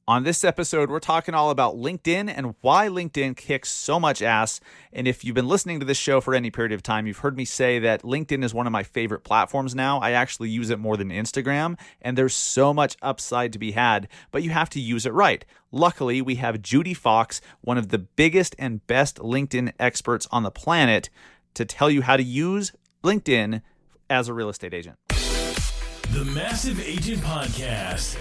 On this episode, we're talking all about LinkedIn and why LinkedIn kicks so much ass. And if you've been listening to this show for any period of time, you've heard me say that LinkedIn is one of my favorite platforms now. I actually use it more than Instagram, and there's so much upside to be had, but you have to use it right. Luckily, we have Judi Fox, one of the biggest and best LinkedIn experts on the planet, to tell you how to use LinkedIn as a real estate agent. The Massive Agent Podcast.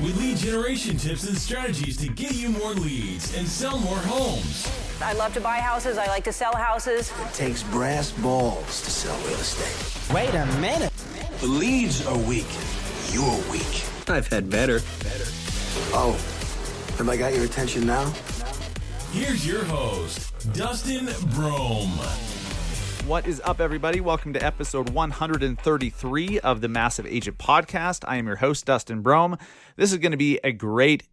With lead generation tips and strategies to get you more leads and sell more homes. I love to buy houses. I like to sell houses. It takes brass balls to sell real estate. Wait a minute. The leads are weak. You're weak. I've had better. Oh, have I got your attention now? Here's your host, Dustin Brohm. What is up, everybody? Welcome to episode 133 of the Massive Agent Podcast. I am your host, Dustin Brohm. This is going to be a great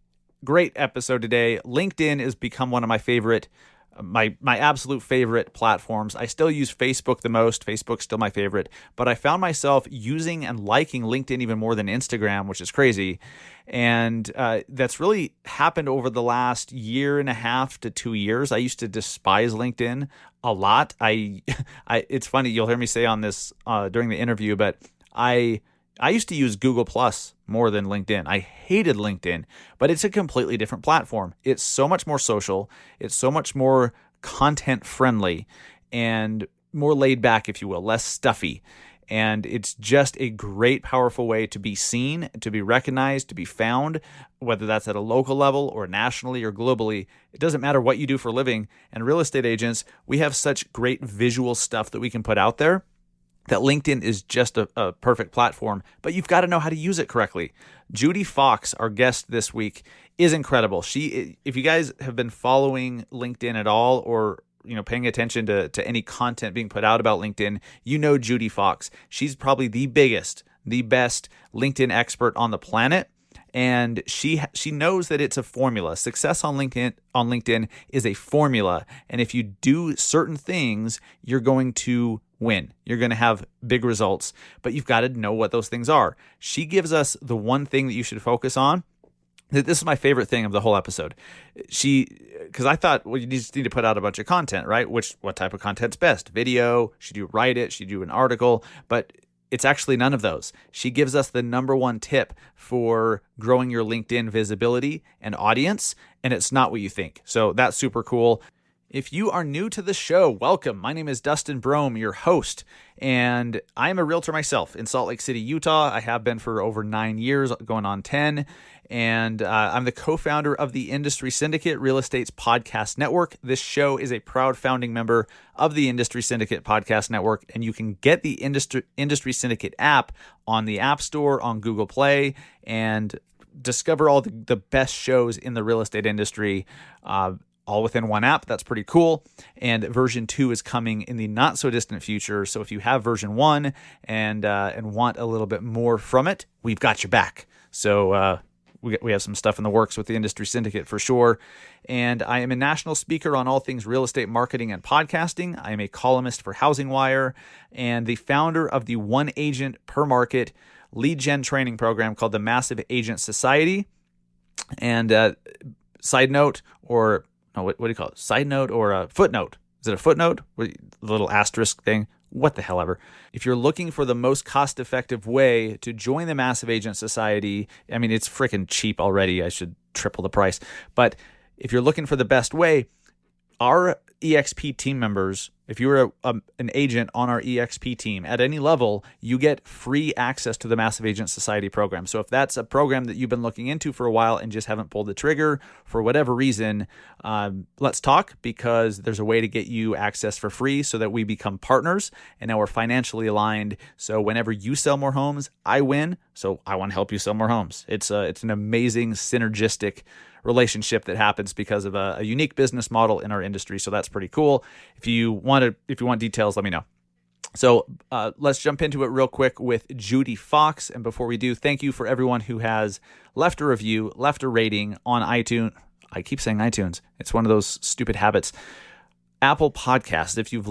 episode today. LinkedIn has become one of my favorite, my absolute favorite platforms. I still use Facebook the most. Facebook's still my favorite, but I found myself using and liking LinkedIn even more than Instagram, which is crazy. And that's really happened over the last year and a half to 2 years. I used to despise LinkedIn a lot. It's funny, you'll hear me say on this during the interview, but I used to use Google Plus more than LinkedIn. I hated LinkedIn, but it's a completely different platform. It's so much more social. It's so much more content friendly and more laid back, if you will, less stuffy. And it's just a great, powerful way to be seen, to be recognized, to be found, whether that's at a local level or nationally or globally. It doesn't matter what you do for a living. And real estate agents, we have such great visual stuff that we can put out there that LinkedIn is just a perfect platform, but you've got to know how to use it correctly. Judi Fox, our guest this week, is incredible. If you guys have been following LinkedIn at all, or paying attention to any content being put out about LinkedIn, you know Judi Fox. She's probably the biggest, the best LinkedIn expert on the planet. And she knows that it's a formula. Success on LinkedIn is a formula. And if you do certain things, you're going to win. You're going to have big results, but you've got to know what those things are. She gives us the one thing that you should focus on. This is my favorite thing of the whole episode. Because I thought, well, you just need to put out a bunch of content, right? What type of content's best? Video? Should you write it? Should you do an article? But it's actually none of those. She gives us the number one tip for growing your LinkedIn visibility and audience, and it's not what you think. So that's super cool. If you are new to the show, welcome. My name is Dustin Brohm, your host, and I am a realtor myself in Salt Lake City, Utah. I have been for over 9 years, going on 10, and I'm the co-founder of the Industry Syndicate, Real Estate's podcast network. This show is a proud founding member of the Industry Syndicate podcast network, and you can get the Industry Syndicate app on the App Store, on Google Play, and discover all the best shows in the real estate industry, all within one app. That's pretty cool. And version 2 is coming in the not so distant future. So if you have version 1 and want a little bit more from it, we've got your back. So we have some stuff in the works with the Industry Syndicate for sure. And I am a national speaker on all things real estate marketing and podcasting. I am a columnist for Housing Wire and the founder of the One Agent Per Market lead gen training program called the Massive Agent Society. And side note, or what do you call it? Side note or a footnote? Is it a footnote? A little asterisk thing? What the hell ever. If you're looking for the most cost-effective way to join the Massive Agent Society, I mean, it's freaking cheap already. I should triple the price. But if you're looking for the best way, our EXP team members, if you're an agent on our EXP team at any level, you get free access to the Massive Agent Society program. So if that's a program that you've been looking into for a while and just haven't pulled the trigger for whatever reason, let's talk, because there's a way to get you access for free so that we become partners, and now we're financially aligned. So whenever you sell more homes, I win. So I want to help you sell more homes. It's an amazing synergistic relationship that happens because of a unique business model in our industry. So that's pretty cool. If you want details, let me know. So let's jump into it real quick with Judi Fox. And before we do, thank you for everyone who has left a review, left a rating on iTunes. I keep saying iTunes. It's one of those stupid habits. Apple Podcasts. If you've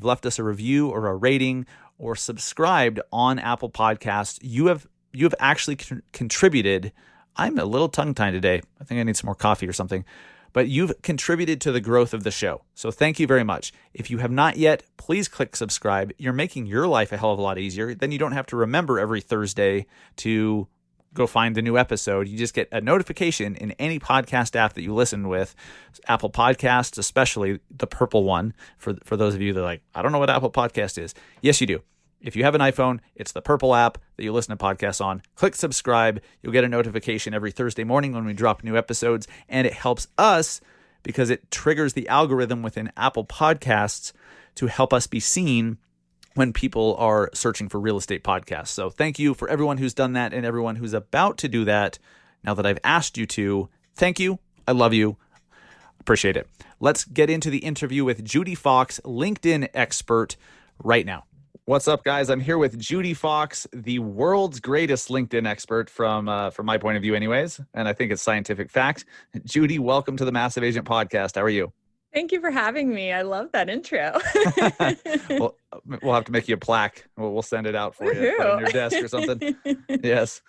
left us a review or a rating or subscribed on Apple Podcasts, you have actually contributed I'm a little tongue-tied today. I think I need some more coffee or something. But you've contributed to the growth of the show. So thank you very much. If you have not yet, please click subscribe. You're making your life a hell of a lot easier. Then you don't have to remember every Thursday to go find the new episode. You just get a notification in any podcast app that you listen with. Apple Podcasts, especially the purple one. For those of you that are like, I don't know what Apple Podcast is. Yes, you do. If you have an iPhone, it's the purple app that you listen to podcasts on. Click subscribe. You'll get a notification every Thursday morning when we drop new episodes. And it helps us because it triggers the algorithm within Apple Podcasts to help us be seen when people are searching for real estate podcasts. So thank you for everyone who's done that and everyone who's about to do that. Now that I've asked you to, thank you. I love you. Appreciate it. Let's get into the interview with Judi Fox, LinkedIn expert, right now. What's up, guys? I'm here with Judi Fox, the world's greatest LinkedIn expert from my point of view anyways, and I think it's scientific fact. Judi, welcome to the Massive Agent Podcast. How are you? Thank you for having me. I love that intro. Well, we'll have to make you a plaque. We'll send it out for you, put it on your desk or something. Yes.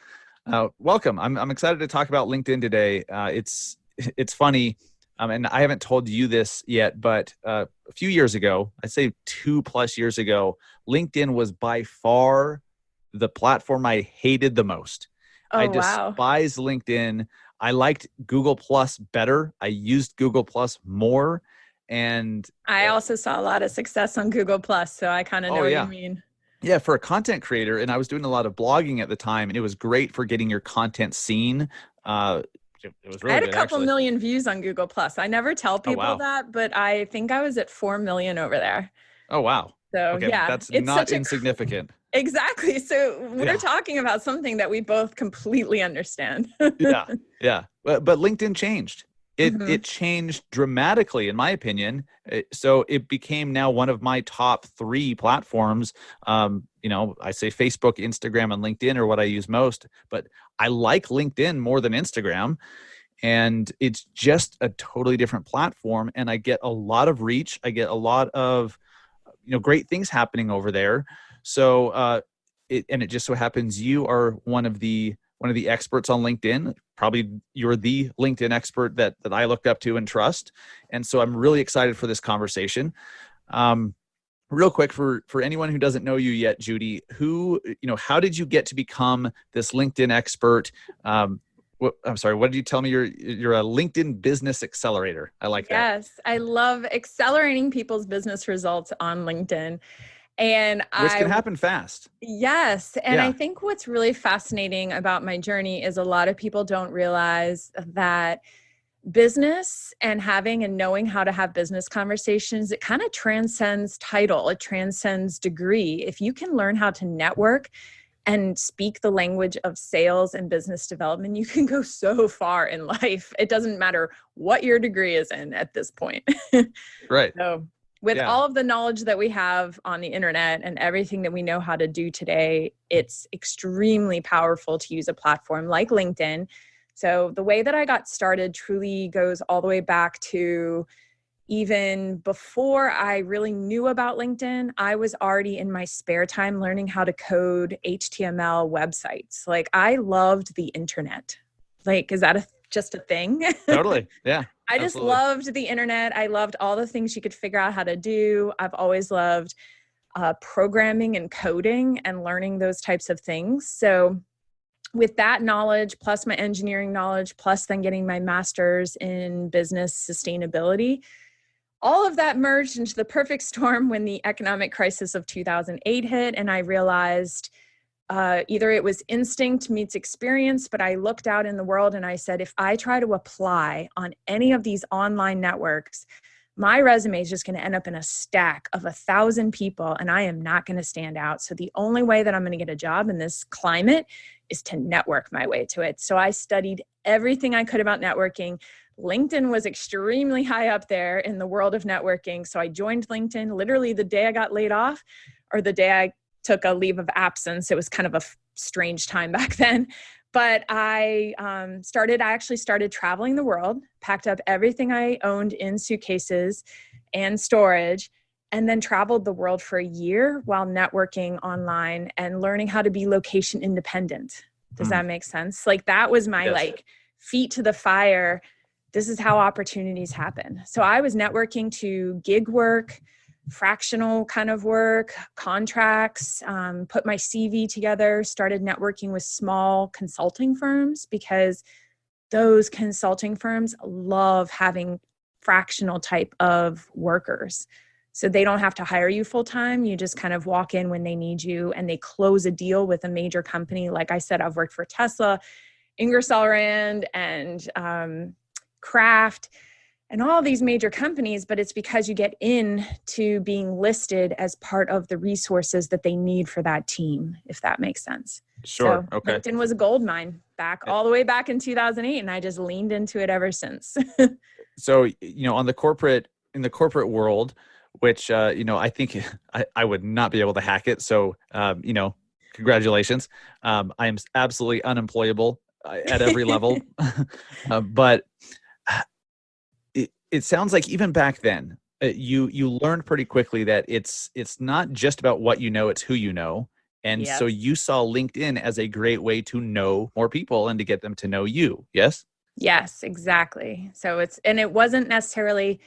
Welcome. I'm excited to talk about LinkedIn today. It's funny. And I haven't told you this yet, but a few years ago, I'd say 2+ years ago, LinkedIn was by far the platform I hated the most. Oh, I wow. despised LinkedIn. I liked Google Plus better. I used Google Plus more. And I also saw a lot of success on Google Plus, so I kind of know what you mean. Yeah, for a content creator, and I was doing a lot of blogging at the time, and it was great for getting your content seen. It was really I had good, a couple actually. million views on Google Plus. I never tell people that, but I think I was at 4 million over there. Oh, wow. So Okay, yeah, that's not insignificant. Exactly. So we're talking about something that we both completely understand. Yeah. But LinkedIn changed. It changed dramatically, in my opinion. So it became now one of my top 3 platforms. I say Facebook, Instagram, and LinkedIn are what I use most, but I like LinkedIn more than Instagram. And it's just a totally different platform. And I get a lot of reach. I get a lot of great things happening over there. So it just so happens you are one of the experts on LinkedIn. Probably you're the LinkedIn expert that I look up to and trust. And so I'm really excited for this conversation. Real quick, for anyone who doesn't know you yet, Judi, how did you get to become this LinkedIn expert? I'm sorry, what did you tell me? You're a LinkedIn business accelerator. I like that. Yes, I love accelerating people's business results on LinkedIn. Which can happen fast. Yes. And I think what's really fascinating about my journey is a lot of people don't realize that business and having and knowing how to have business conversations, it kind of transcends title. It transcends degree. If you can learn how to network and speak the language of sales and business development, you can go so far in life. It doesn't matter what your degree is in at this point. Right. So with all of the knowledge that we have on the internet and everything that we know how to do today, it's extremely powerful to use a platform like LinkedIn. So the way that I got started truly goes all the way back to even before I really knew about LinkedIn. I was already in my spare time learning how to code HTML websites. Like, I loved the internet. Like, is that just a thing? Totally. Yeah. I just loved the internet. I loved all the things you could figure out how to do. I've always loved programming and coding and learning those types of things. So with that knowledge, plus my engineering knowledge, plus then getting my master's in business sustainability, all of that merged into the perfect storm when the economic crisis of 2008 hit. And I realized either it was instinct meets experience, but I looked out in the world and I said, if I try to apply on any of these online networks, my resume is just going to end up in a stack of 1,000 people and I am not going to stand out. So the only way that I'm going to get a job in this climate is to network my way to it. So I studied everything I could about networking. LinkedIn was extremely high up there in the world of networking. So I joined LinkedIn literally the day I got laid off, or the day I took a leave of absence. It was kind of a strange time back then. But I actually started traveling the world, packed up everything I owned in suitcases and storage, and then traveled the world for a year while networking online and learning how to be location independent. Does that make sense? Like that was my like feet to the fire. This is how opportunities happen. So I was networking to gig work, fractional kind of work, contracts, put my CV together, started networking with small consulting firms because those consulting firms love having fractional type of workers. So they don't have to hire you full time. You just kind of walk in when they need you and they close a deal with a major company. Like I said, I've worked for Tesla, Ingersoll Rand, and Kraft, and all these major companies, but it's because you get into being listed as part of the resources that they need for that team, if that makes sense. Sure. So Okay. LinkedIn was a gold mine all the way back in 2008, and I just leaned into it ever since. So, in the corporate world, which, I think I would not be able to hack it. So, congratulations. I am absolutely unemployable at every level. But it sounds like even back then, you learned pretty quickly that it's not just about what you know, it's who you know. And so you saw LinkedIn as a great way to know more people and to get them to know you. Yes? Yes, exactly. So it wasn't necessarily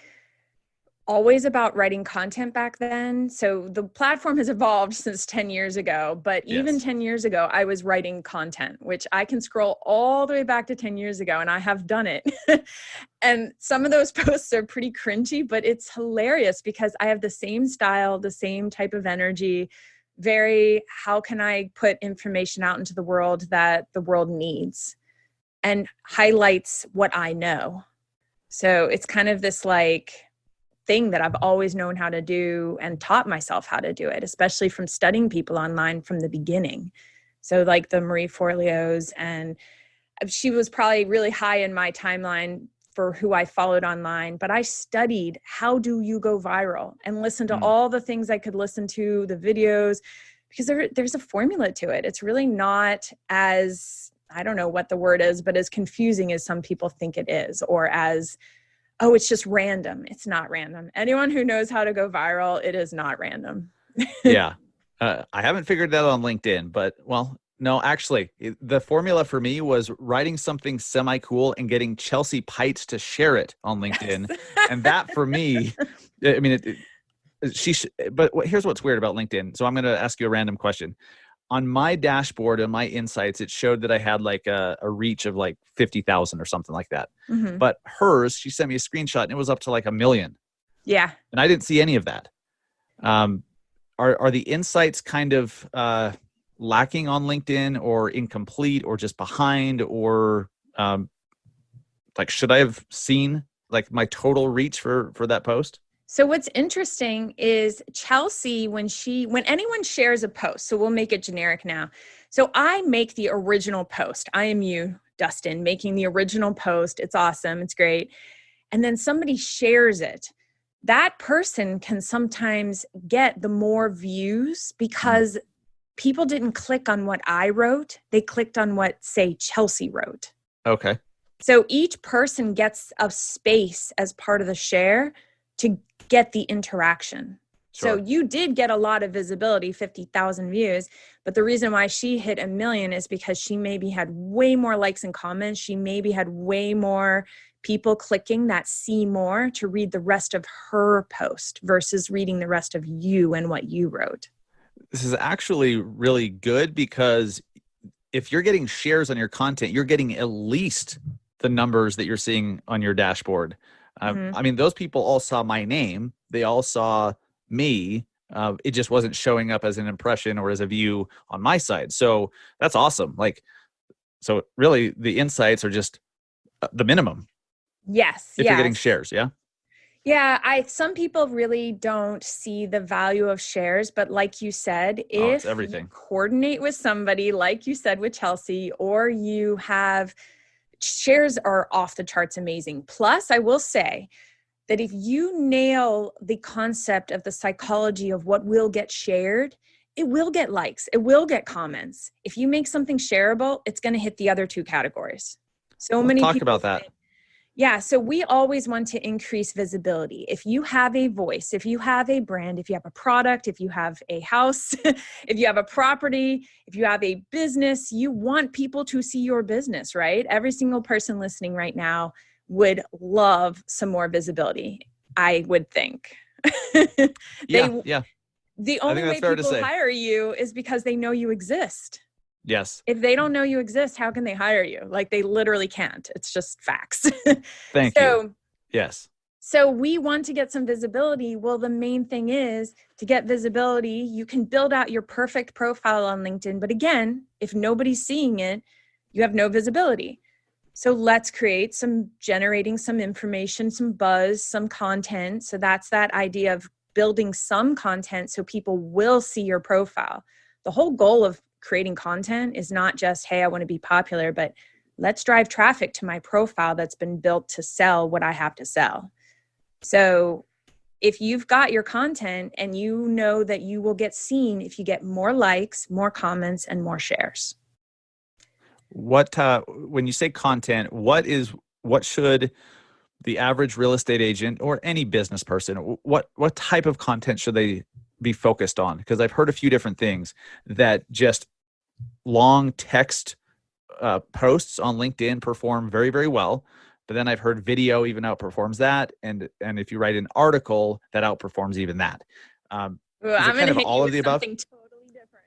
always about writing content back then. So the platform has evolved since 10 years ago, but even 10 years ago, I was writing content, which I can scroll all the way back to 10 years ago, and I have done it. And some of those posts are pretty cringy, but it's hilarious because I have the same style, the same type of energy, how can I put information out into the world that the world needs and highlights what I know. So it's kind of this like thing that I've always known how to do and taught myself how to do it, especially from studying people online from the beginning. So like the Marie Forleos, and she was probably really high in my timeline for who I followed online, but I studied how do you go viral and listened to all the things I could listen to, the videos, because there's a formula to it. It's really not as, I don't know what the word is, but as confusing as some people think it is, or as, oh, it's just random. It's not random. Anyone who knows how to go viral, it is not random. Yeah. I haven't figured that out on LinkedIn, but no, actually the formula for me was writing something semi-cool and getting Chelsea Pites to share it on LinkedIn. Yes. And that for me, I mean, but here's what's weird about LinkedIn. So I'm going to ask you a random question. On my dashboard and my insights, it showed that I had like a reach of like 50,000 or something like that. Mm-hmm. But hers, she sent me a screenshot and it was up to like 1 million. Yeah. And I didn't see any of that. Are the insights kind of lacking on LinkedIn, or incomplete, or just behind, or like should I have seen like my total reach for that post? So what's interesting is Chelsea, when anyone shares a post, so we'll make it generic now. So I make the original post. I am you, Dustin, making the original post. It's awesome. It's great. And then somebody shares it. That person can sometimes get the more views because people didn't click on what I wrote. They clicked on what, say, Chelsea wrote. Okay. So each person gets a space as part of the share to get the interaction. Sure. So you did get a lot of visibility, 50,000 views, but the reason why she hit 1 million is because she maybe had way more likes and comments. She maybe had way more people clicking that see more to read the rest of her post versus reading the rest of you and what you wrote. This is actually really good because if you're getting shares on your content, you're getting at least the numbers that you're seeing on your dashboard. I mean, those people all saw my name. They all saw me. It just wasn't showing up as an impression or as a view on my side. So that's awesome. Like, so really the insights are just the minimum. Yes. If you're getting shares. Yeah. Yeah. Some people really don't see the value of shares, but like you said, if you coordinate with somebody, like you said with Chelsea, or you have shares are off the charts amazing. Plus, I will say that if you nail the concept of the psychology of what will get shared, it will get likes, it will get comments. If you make something shareable, it's going to hit the other two categories. So many people talk about that. Yeah. So we always want to increase visibility. If you have a voice, if you have a brand, if you have a product, if you have a house, if you have a property, if you have a business, you want people to see your business, right? Every single person listening right now would love some more visibility, I would think. Yeah. The I only think that's way fair to people say. hire you is because they know you exist. Yes. If they don't know you exist, how can they hire you? Like, they literally can't. It's just facts. Thank you. Yes. So we want to get some visibility. Well, the main thing is to get visibility, you can build out your perfect profile on LinkedIn. But again, if nobody's seeing it, you have no visibility. So let's create generating some information, some buzz, some content. So that's that idea of building some content so people will see your profile. The whole goal of creating content is not just, hey, I want to be popular, but let's drive traffic to my profile that's been built to sell what I have to sell. So if you've got your content and you know that you will get seen if you get more likes, more comments, and more shares. When you say content, what should the average real estate agent or any business person, what type of content should they be focused on? Because I've heard a few different things that just long text posts on LinkedIn perform very, very well. But then I've heard video even outperforms that. And if you write an article, that outperforms even that. I'm Is it going kind to of hit all you of with the above? something totally different.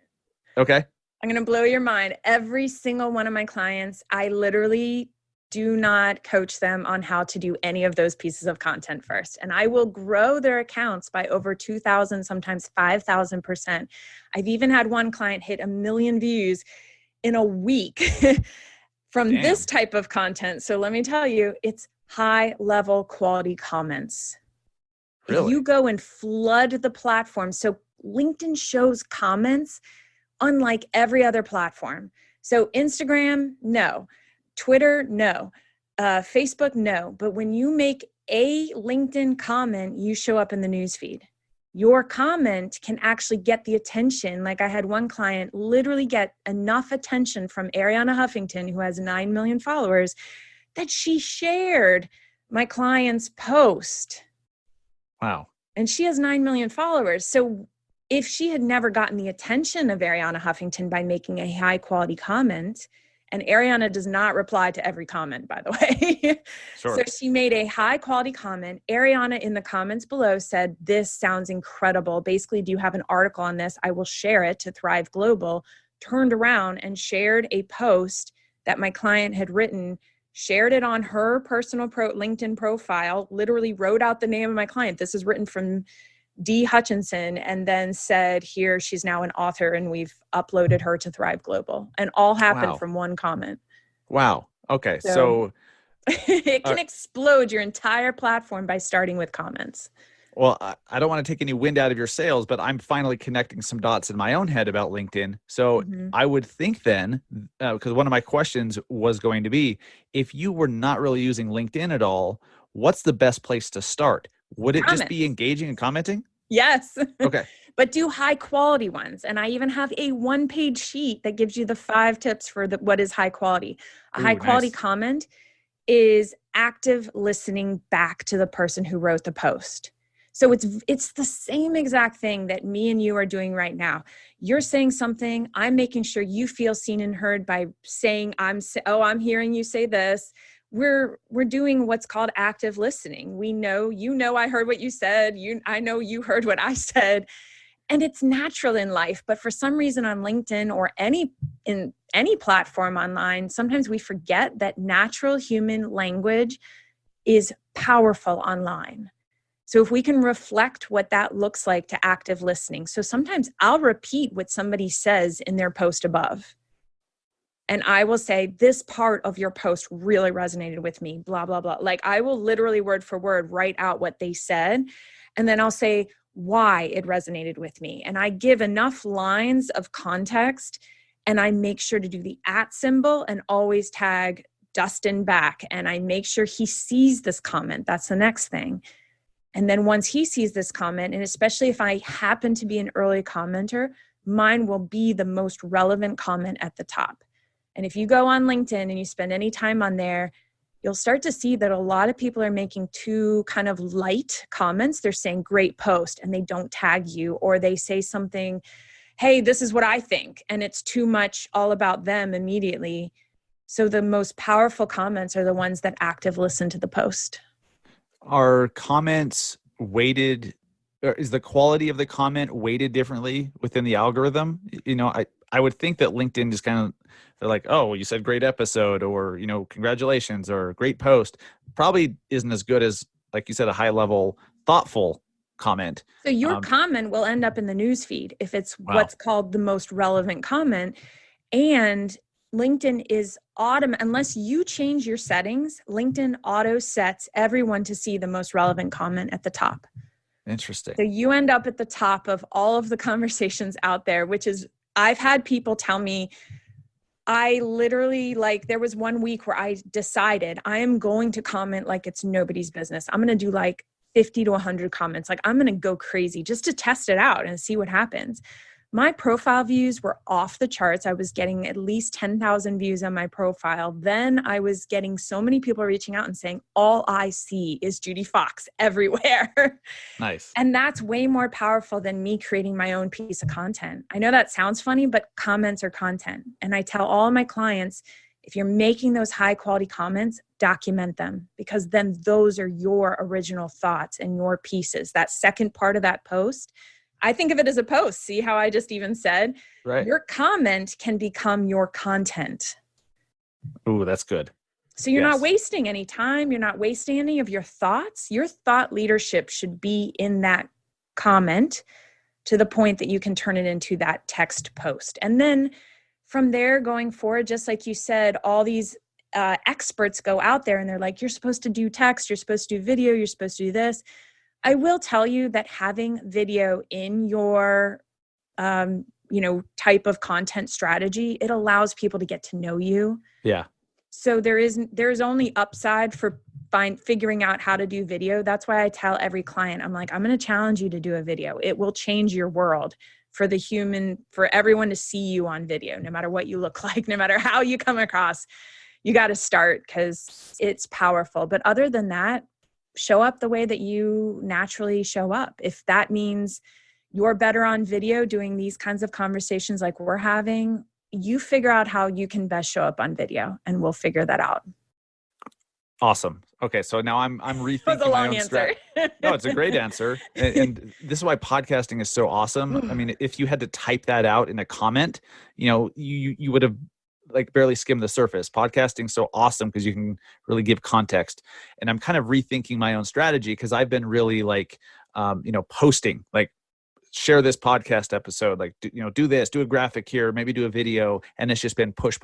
Okay. I'm going to blow your mind. Every single one of my clients, I literally do not coach them on how to do any of those pieces of content first. And I will grow their accounts by over 2,000, sometimes 5,000%. I've even had one client hit 1 million views in a week from Damn. this type of content. So let me tell you, it's high level quality comments. Really? If you go and flood the platform, so LinkedIn shows comments unlike every other platform. So Instagram, no. Twitter, no. Facebook, no. But when you make a LinkedIn comment, you show up in the newsfeed. Your comment can actually get the attention. Like, I had one client literally get enough attention from Ariana Huffington, who has 9 million followers, that she shared my client's post. Wow. And she has 9 million followers. So if she had never gotten the attention of Ariana Huffington by making a high quality comment, and Ariana does not reply to every comment, by the way. Sure. So she made a high quality comment. Ariana in the comments below said, this sounds incredible. Basically, do you have an article on this? I will share it to Thrive Global. Turned around and shared a post that my client had written, shared it on her personal LinkedIn profile, literally wrote out the name of my client. This is written from D. Hutchinson, and then said, here, she's now an author, and we've uploaded her to Thrive Global. And all happened from one comment. Wow. Okay. So it can explode your entire platform by starting with comments. Well, I don't want to take any wind out of your sails, but I'm finally connecting some dots in my own head about LinkedIn. So I would think then, because one of my questions was going to be, if you were not really using LinkedIn at all, what's the best place to start? Would it just be engaging and commenting? Yes. Okay. But do high quality ones. And I even have a 1-page sheet that gives you the 5 tips for what is high quality. A high quality comment is active listening back to the person who wrote the post. So it's the same exact thing that me and you are doing right now. You're saying something, I'm making sure you feel seen and heard by saying, I'm hearing you say this. We're doing what's called active listening. We know, I heard what you said. I know you heard what I said. And it's natural in life, but for some reason on LinkedIn or in any platform online, sometimes we forget that natural human language is powerful online. So if we can reflect what that looks like to active listening. So sometimes I'll repeat what somebody says in their post above. And I will say, this part of your post really resonated with me, blah, blah, blah. Like, I will literally word for word write out what they said. And then I'll say why it resonated with me. And I give enough lines of context, and I make sure to do the @ symbol and always tag Dustin back. And I make sure he sees this comment. That's the next thing. And then once he sees this comment, and especially if I happen to be an early commenter, mine will be the most relevant comment at the top. And if you go on LinkedIn and you spend any time on there, you'll start to see that a lot of people are making too kind of light comments. They're saying great post and they don't tag you, or they say something, hey, this is what I think. And it's too much all about them immediately. So the most powerful comments are the ones that active listen to the post. Are comments weighted, or is the quality of the comment weighted differently within the algorithm? I would think that LinkedIn just kind of, they're like, oh, well, you said great episode, or, congratulations, or great post. Probably isn't as good as, like you said, a high level, thoughtful comment. So your comment will end up in the news feed if it's what's called the most relevant comment. And LinkedIn is unless you change your settings, LinkedIn auto sets everyone to see the most relevant comment at the top. Interesting. So you end up at the top of all of the conversations out there, which is, I've had people tell me, I literally, there was one week where I decided I am going to comment like it's nobody's business. I'm going to do 50 to 100 comments. I'm going to go crazy just to test it out and see what happens. My profile views were off the charts. I was getting at least 10,000 views on my profile. Then I was getting so many people reaching out and saying, all I see is Judi Fox everywhere. Nice. And that's way more powerful than me creating my own piece of content. I know that sounds funny, but comments are content. And I tell all of my clients, if you're making those high quality comments, document them, because then those are your original thoughts and your pieces. That second part of that post, I think of it as a post. See how I just even said, right? Your comment can become your content. Ooh, that's good. So you're not wasting any time. You're not wasting any of your thoughts. Your thought leadership should be in that comment to the point that you can turn it into that text post. And then from there going forward, just like you said, all these experts go out there and they're like, you're supposed to do text, you're supposed to do video, you're supposed to do this. I will tell you that having video in your, type of content strategy, it allows people to get to know you. Yeah. So there's only upside for figuring out how to do video. That's why I tell every client, I'm like, I'm going to challenge you to do a video. It will change your world for everyone to see you on video, no matter what you look like, no matter how you come across. You got to start because it's powerful. But other than that, show up the way that you naturally show up. If that means you're better on video doing these kinds of conversations like we're having, you figure out how you can best show up on video and we'll figure that out. Awesome. Okay. So now I'm rethinking That was a my long own answer. No, it's a great answer. And this is why podcasting is so awesome. I mean, if you had to type that out in a comment, you would have barely skimmed the surface. Podcasting's so awesome because you can really give context. And I'm kind of rethinking my own strategy because I've been really posting, share this podcast episode, do this, do a graphic here, maybe do a video. And it's just been push.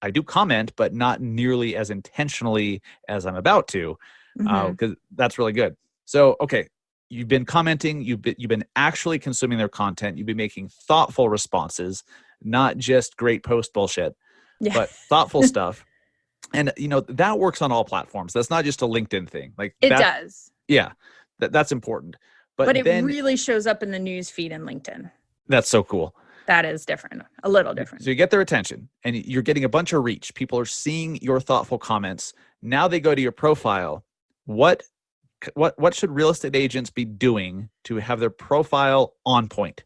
I do comment, but not nearly as intentionally as I'm about to, because that's really good. So, okay. You've been commenting, you've been actually consuming their content. You've been making thoughtful responses, not just great post bullshit, but thoughtful stuff. And, that works on all platforms. That's not just a LinkedIn thing. It does. Yeah. That's important. But it really shows up in the news feed in LinkedIn. That's so cool. That is different, a little different. So you get their attention and you're getting a bunch of reach. People are seeing your thoughtful comments. Now they go to your profile. What should real estate agents be doing to have their profile on point?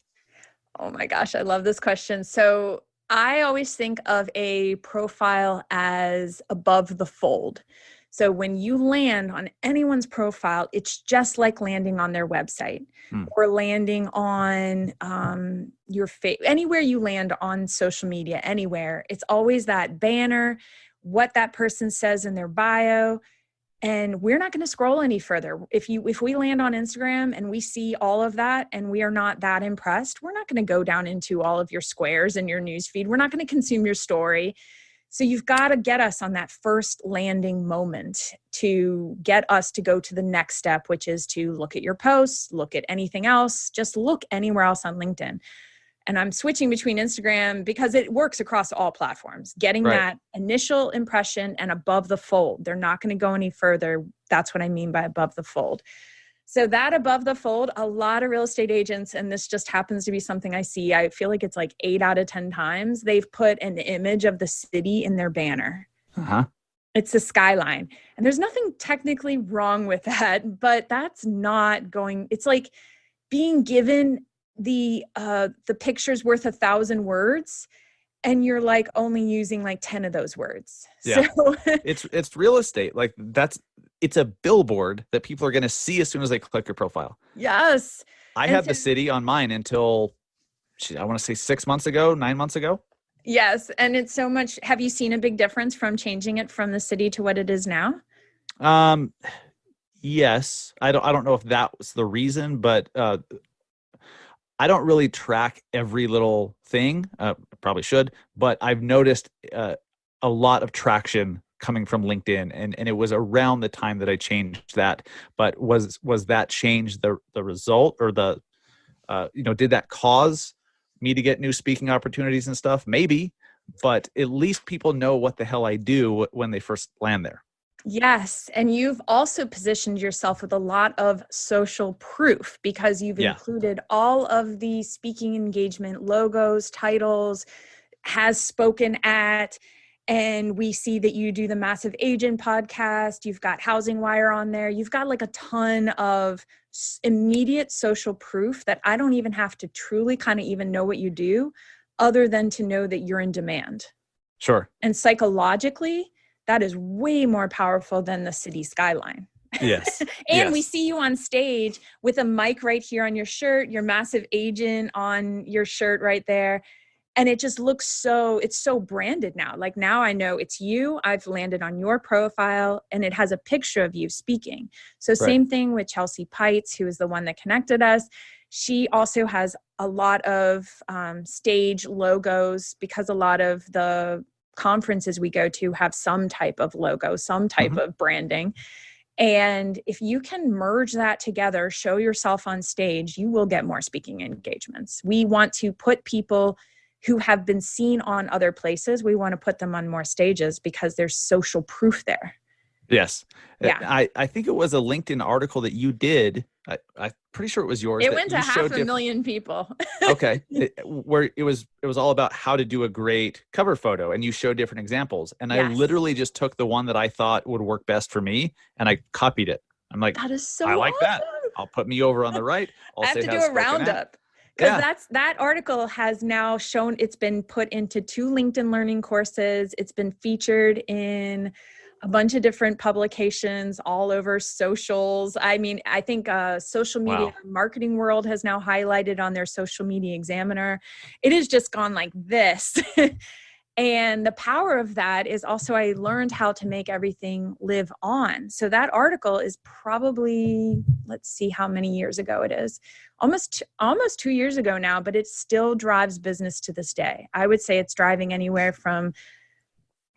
Oh my gosh, I love this question. So I always think of a profile as above the fold. So when you land on anyone's profile, it's just like landing on their website or landing on anywhere you land on social media, anywhere. It's always that banner, what that person says in their bio. And we're not going to scroll any further. If we land on Instagram and we see all of that and we are not that impressed, we're not going to go down into all of your squares in your newsfeed. We're not going to consume your story. So you've got to get us on that first landing moment to get us to go to the next step, which is to look at your posts, look at anything else, just look anywhere else on LinkedIn. And I'm switching between Instagram because it works across all platforms. Getting that initial impression and above the fold. They're not going to go any further. That's what I mean by above the fold. So that above the fold, a lot of real estate agents, and this just happens to be something I see, I feel like it's 8 out of 10 times, they've put an image of the city in their banner. It's the skyline. And there's nothing technically wrong with that, but that's not going, it's like being given the picture's worth 1,000 words and you're like only using like 10 of those words. Yeah. So It's real estate. Like it's a billboard that people are going to see as soon as they click your profile. yes. I And had the city on mine until I want to say 6 months ago, 9 months ago. Yes. And it's so much. Have you seen a big difference from changing it from the city to what it is now? Yes. I don't know if that was the reason, but I don't really track every little thing. Probably should, but I've noticed a lot of traction coming from LinkedIn, and it was around the time that I changed that. But was that change the result, or the did that cause me to get new speaking opportunities and stuff? Maybe, but at least people know what the hell I do when they first land there. Yes. And you've also positioned yourself with a lot of social proof because you've included all of the speaking engagement logos, titles, has spoken at, and we see that you do the Massive Agent podcast. You've got Housing Wire on there. You've got like a ton of immediate social proof that I don't even have to truly kind of even know what you do other than to know that you're in demand. Sure. And psychologically, that is way more powerful than the city skyline. Yes. And we see you on stage with a mic right here on your shirt, your Massive Agent on your shirt right there. And it just looks it's so branded now. Like now I know it's you. I've landed on your profile and it has a picture of you speaking. So same thing with Chelsea Pites, who is the one that connected us. She also has a lot of stage logos because a lot of the conferences we go to have some type of logo, some type of branding. And if you can merge that together, show yourself on stage, you will get more speaking engagements. We want to put people who have been seen on other places, we want to put them on more stages because there's social proof there. Yes. Yeah. I think it was a LinkedIn article that you did. I'm pretty sure it was yours. It went to 500,000 people. Okay. Where it was all about how to do a great cover photo, and you showed different examples. And I literally just took the one that I thought would work best for me and I copied it. I'm like, that is so I like awesome. that. I'll put me over on the right. I have to do a roundup. Because that article has now shown, it's been put into 2 LinkedIn learning courses. It's been featured in a bunch of different publications all over socials. I mean, I think Social Media Marketing World has now highlighted on their Social Media Examiner. It has just gone like this. And the power of that is also I learned how to make everything live on. So that article is probably, let's see how many years ago it is. Almost 2 years ago now, but it still drives business to this day. I would say it's driving anywhere from,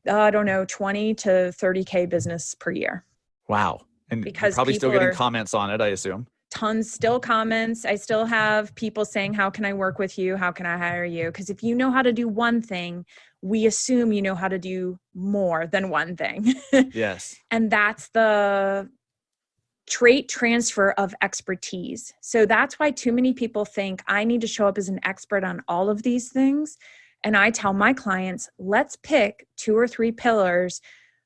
20 to 30K business per year. Wow. And because probably still getting comments on it, I assume. Tons, still comments. I still have people saying, how can I work with you? How can I hire you? Because if you know how to do one thing, we assume you know how to do more than one thing. Yes. And that's the trait transfer of expertise. So that's why too many people think I need to show up as an expert on all of these things. And I tell my clients, let's pick 2 or 3 pillars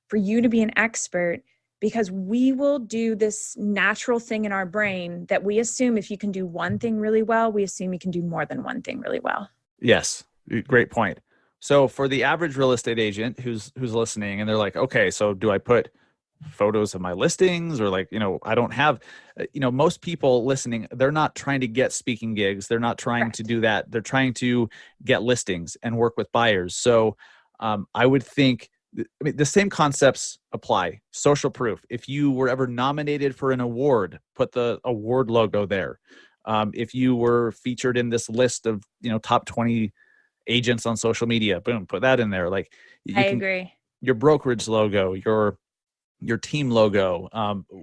for you to be an expert, because we will do this natural thing in our brain that we assume if you can do one thing really well, we assume you can do more than one thing really well. Yes. Great point. So for the average real estate agent who's listening and they're like, okay, so do I put photos of my listings, or like, I don't have, most people listening, they're not trying to get speaking gigs. They're not trying to do that. They're trying to get listings and work with buyers. So I would think, the same concepts apply. Social proof. If you were ever nominated for an award, put the award logo there. If you were featured in this list of, top 20 agents on social media, boom, put that in there. Like I agree. Your brokerage logo, your team logo,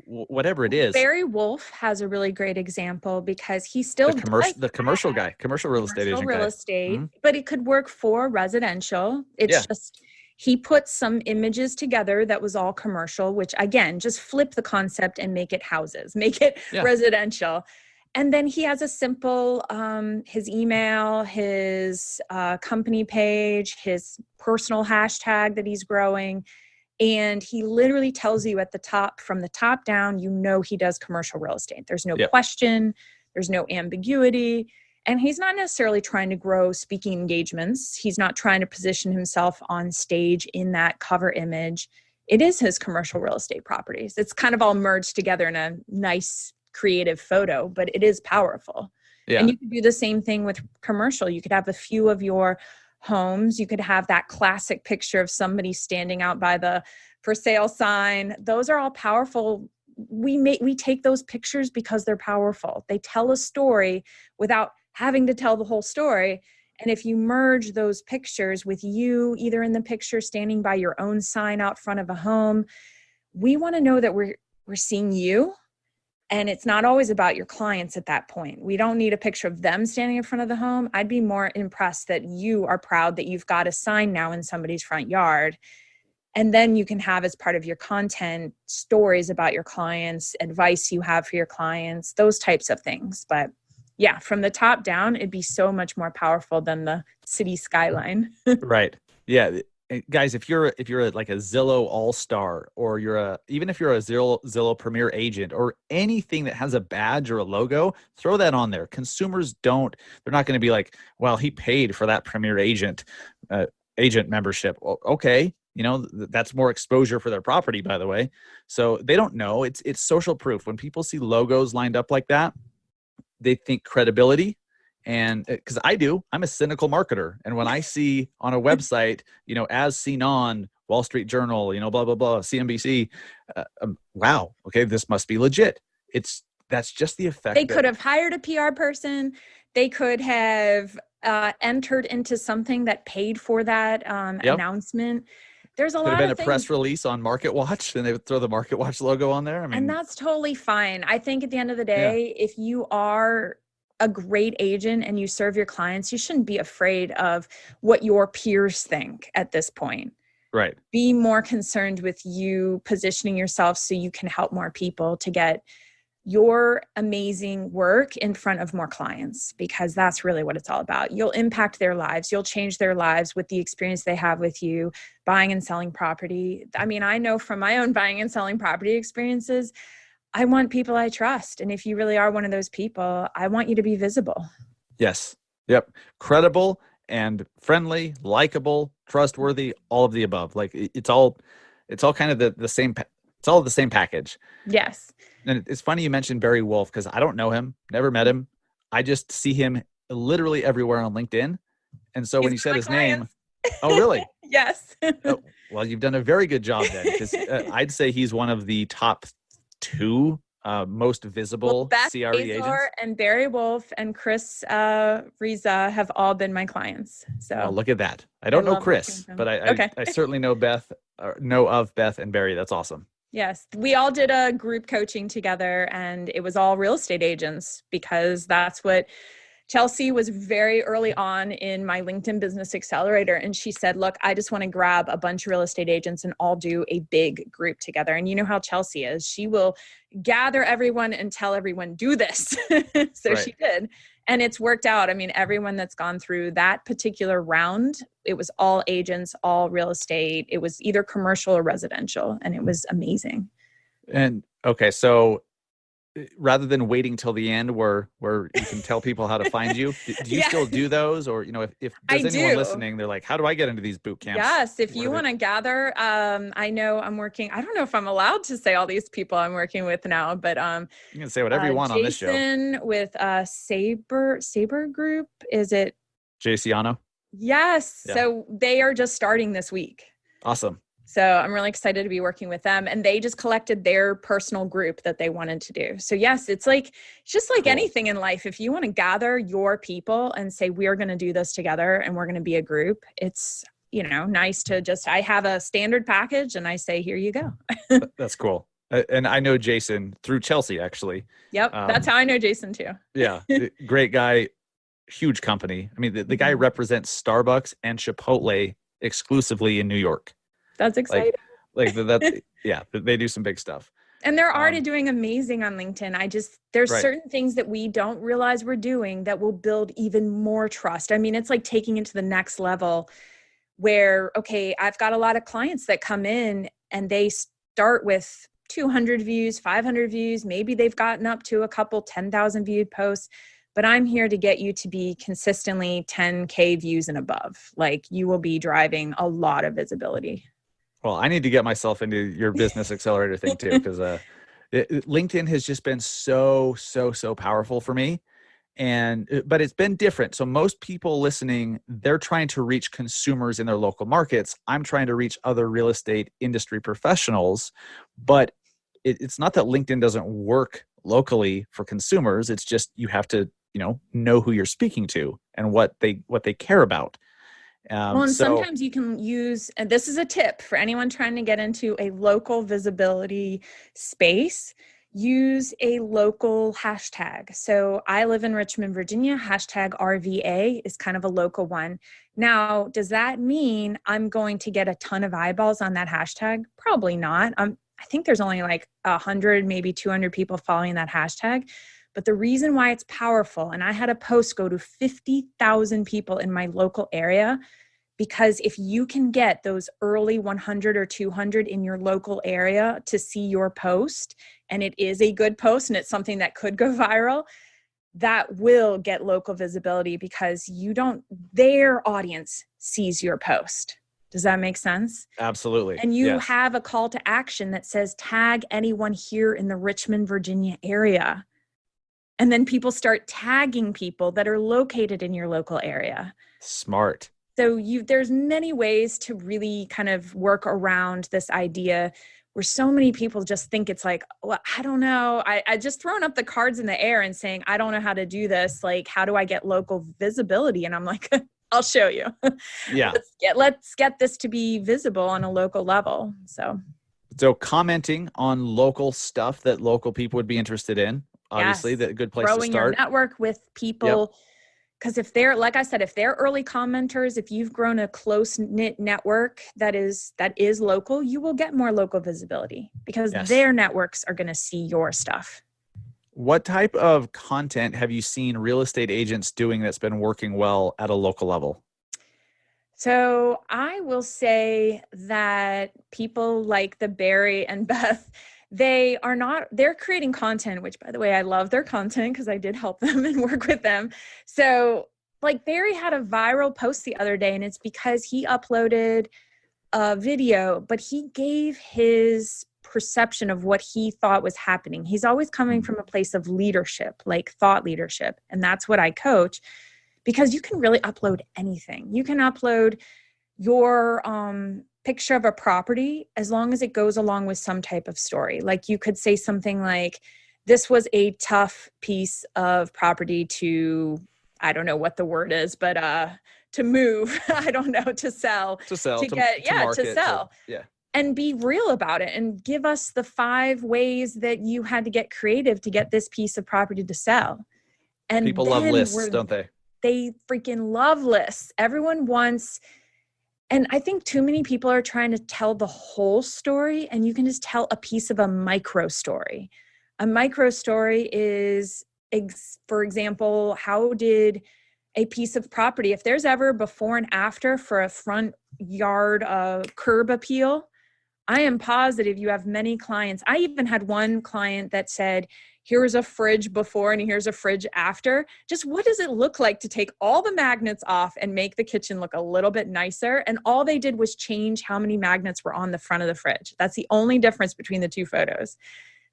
whatever it is. Barry Wolf has a really great example because he still the commercial guy, commercial real estate agent guy. Mm-hmm. But it could work for residential. It's just, he put some images together that was all commercial, which again, just flip the concept and make it houses, make it residential. And then he has a simple, his email, his company page, his personal hashtag that he's growing. And he literally tells you at the top, from the top down, he does commercial real estate. There's no question. There's no ambiguity. And he's not necessarily trying to grow speaking engagements. He's not trying to position himself on stage in that cover image. It is his commercial real estate properties. It's kind of all merged together in a nice creative photo, but it is powerful. Yeah. And you could do the same thing with commercial. You could have a few of your homes. You could have that classic picture of somebody standing out by the for sale sign. Those are all powerful. We take those pictures because they're powerful. They tell a story without having to tell the whole story. And if you merge those pictures with you, either in the picture standing by your own sign out front of a home, we want to know that we're seeing you. And it's not always about your clients at that point. We don't need a picture of them standing in front of the home. I'd be more impressed that you are proud that you've got a sign now in somebody's front yard. And then you can have as part of your content stories about your clients, advice you have for your clients, those types of things. But yeah, from the top down, it'd be so much more powerful than the city skyline. Right. Yeah. Guys, if you're like a Zillow All-Star, or even if you're a Zillow Premier Agent, or anything that has a badge or a logo, throw that on there. Consumers they're not going to be like, well, he paid for that Premier Agent membership. Well, okay. That's more exposure for their property, by the way. So they don't know. It's social proof. When people see logos lined up like that, they think credibility. And because I'm a cynical marketer. And when I see on a website, as seen on Wall Street Journal, blah, blah, blah, CNBC, wow, okay, this must be legit. That's just the effect. They could have hired a PR person. They could have entered into something that paid for that announcement. There's a lot of things. Could have been a press release on Market Watch, and they would throw the Market Watch logo on there. And that's totally fine. I think at the end of the day, if you are a great agent and you serve your clients, you shouldn't be afraid of what your peers think at this point. Right. Be more concerned with you positioning yourself so you can help more people to get your amazing work in front of more clients, because that's really what it's all about. You'll impact their lives. You'll change their lives with the experience they have with you buying and selling property. I mean, I know from my own buying and selling property experiences, I want people I trust. And if you really are one of those people, I want you to be visible. Yes. Yep. Credible and friendly, likable, trustworthy, all of the above. Like it's all kind of the same. It's all the same package. Yes. And it's funny you mentioned Barry Wolf, because I don't know him, never met him. I just see him literally everywhere on LinkedIn. And so when you said his name, oh, really? Yes. Oh, well, you've done a very good job then, because I'd say he's one of the top 2 most visible CRE agents. And Barry Wolf and Chris Riza have all been my clients. So well, look at that. I don't know Chris, but I certainly know of Beth and Barry. That's awesome. Yes. We all did a group coaching together, and it was all real estate agents, because that's what Chelsea was very early on in my LinkedIn Business Accelerator. And she said, look, I just want to grab a bunch of real estate agents and all do a big group together. And you know how Chelsea is. She will gather everyone and tell everyone, do this. So right. She did. And it's worked out. I mean, everyone that's gone through that particular round, it was all agents, all real estate. It was either commercial or residential. And it was amazing. And okay, so rather than waiting till the end where you can tell people how to find you, do you still do those? Or, if there's anyone listening, they're like, how do I get into these boot camps? Yes. If you want to gather, I know I'm working, I don't know if I'm allowed to say all these people I'm working with now, but you can say whatever you want on this show. Jason with Saber Group, is it? Jayciano? Yes. Yeah. So they are just starting this week. Awesome. So I'm really excited to be working with them, and they just collected their personal group that they wanted to do. So yes, it's just like anything in life. If you want to gather your people and say, we're going to do this together and we're going to be a group, it's, nice to I have a standard package and I say, here you go. That's cool. And I know Jason through Chelsea, actually. Yep. That's how I know Jason too. Yeah. Great guy, huge company. I mean, the guy represents Starbucks and Chipotle exclusively in New York. That's exciting. They do some big stuff. And they're already doing amazing on LinkedIn. There's certain things that we don't realize we're doing that will build even more trust. I mean, it's like taking it to the next level where, okay, I've got a lot of clients that come in and they start with 200 views, 500 views. Maybe they've gotten up to a couple 10,000 viewed posts, but I'm here to get you to be consistently 10K views and above. Like, you will be driving a lot of visibility. Well, I need to get myself into your business accelerator thing too, because LinkedIn has just been so powerful for me. But it's been different. So most people listening, they're trying to reach consumers in their local markets. I'm trying to reach other real estate industry professionals, but it's not that LinkedIn doesn't work locally for consumers. It's just, you have to, know who you're speaking to and what they care about. And sometimes you can use, and this is a tip for anyone trying to get into a local visibility space, use a local hashtag. So I live in Richmond, Virginia. Hashtag RVA is kind of a local one. Now, does that mean I'm going to get a ton of eyeballs on that hashtag? Probably not. I think there's only like 100, maybe 200 people following that hashtag. But the reason why it's powerful, and I had a post go to 50,000 people in my local area, because if you can get those early 100 or 200 in your local area to see your post, and it is a good post and it's something that could go viral, that will get local visibility because their audience sees your post. Does that make sense? Absolutely. And you have a call to action that says, tag anyone here in the Richmond, Virginia area. And then people start tagging people that are located in your local area. Smart. So there's many ways to really kind of work around this idea where so many people just think it's like, well, I don't know. I just throwing up the cards in the air and saying, I don't know how to do this. Like, how do I get local visibility? And I'm like, I'll show you. Yeah. Let's get this to be visible on a local level. So commenting on local stuff that local people would be interested in. Obviously, that's a good place to start. Growing your network with people. Because if they're, like I said, if they're early commenters, if you've grown a close-knit network that is local, you will get more local visibility because their networks are going to see your stuff. What type of content have you seen real estate agents doing that's been working well at a local level? So I will say that people like the Barry and Beth, they're creating content, which, by the way, I love their content because I did help them and work with them. So like Barry had a viral post the other day, and it's because he uploaded a video, but he gave his perception of what he thought was happening. He's always coming from a place of leadership, like thought leadership. And that's what I coach, because you can really upload anything. You can upload your picture of a property as long as it goes along with some type of story. Like you could say something like, this was a tough piece of property to, I don't know what the word is, but to move, I don't know, to sell. To sell. And be real about it and give us the 5 ways that you had to get creative to get this piece of property to sell. And people love lists, don't they? They freaking love lists. Everyone wants. And I think too many people are trying to tell the whole story, and you can just tell a piece of a micro story. A micro story is, for example, how did a piece of property, if there's ever before and after for a front yard curb appeal, I am positive you have many clients. I even had one client that said, here's a fridge before and here's a fridge after. Just what does it look like to take all the magnets off and make the kitchen look a little bit nicer? And all they did was change how many magnets were on the front of the fridge. That's the only difference between the 2 photos.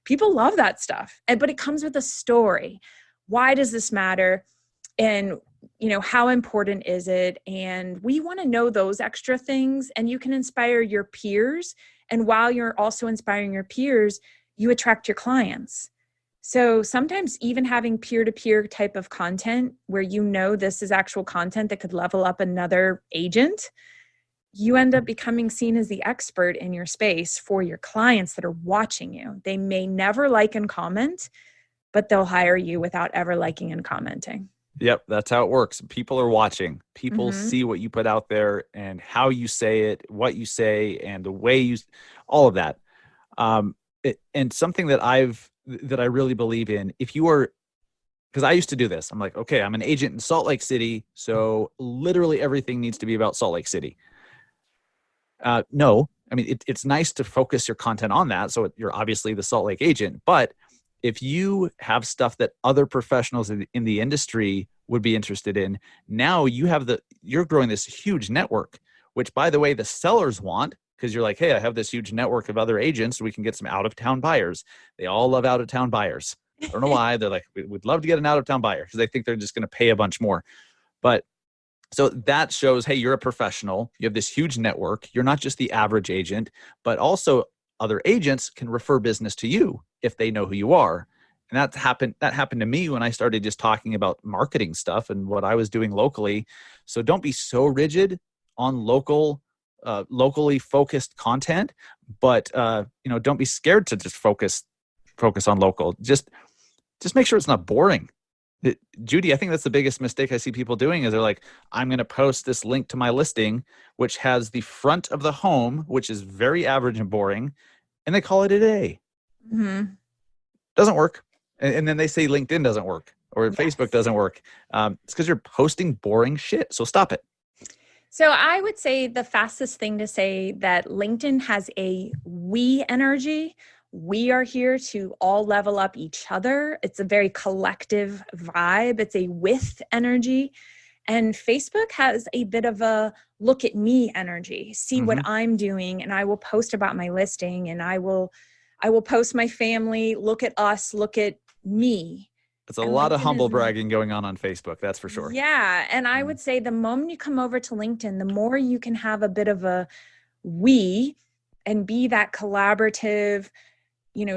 People love that stuff. But it comes with a story. Why does this matter? And how important is it? And we want to know those extra things, and you can inspire your peers. And while you're also inspiring your peers, you attract your clients. So sometimes even having peer-to-peer type of content where this is actual content that could level up another agent, you end up becoming seen as the expert in your space for your clients that are watching you. They may never like and comment, but they'll hire you without ever liking and commenting. Yep, that's how it works. People are watching. People see what you put out there and how you say it, what you say, and the way you, all of that. And something that I really believe in, if you are, because I used to do this. I'm like, okay, I'm an agent in Salt Lake City, so literally everything needs to be about Salt Lake City. No, I mean, it's nice to focus your content on that. So you're obviously the Salt Lake agent, but if you have stuff that other professionals in the industry would be interested in, now you're growing this huge network, which, by the way, the sellers want, because you're like, hey, I have this huge network of other agents, so we can get some out-of-town buyers. They all love out-of-town buyers. I don't know why. They're like, we'd love to get an out-of-town buyer, because they think they're just going to pay a bunch more. But so that shows, hey, you're a professional. You have this huge network. You're not just the average agent, but also other agents can refer business to you if they know who you are. And that happened to me when I started just talking about marketing stuff and what I was doing locally. So don't be so rigid on locally focused content, but don't be scared to just focus on local. Just make sure it's not boring. Judi, I think that's the biggest mistake I see people doing is they're like, I'm going to post this link to my listing, which has the front of the home, which is very average and boring, and they call it a day. Mm-hmm. Doesn't work. And then they say LinkedIn doesn't work or Yes. Facebook doesn't work. It's because you're posting boring shit. So stop it. So I would say the fastest thing to say that LinkedIn has a we energy. We are here to all level up each other. It's a very collective vibe. It's a with energy. And Facebook has a bit of a look at me energy. See what I'm doing, and I will post about my listing, and I will post my family, look at us, look at me. It's a lot of humble bragging going on Facebook. That's for sure. Yeah. And I would say the moment you come over to LinkedIn, the more you can have a bit of a we and be that collaborative,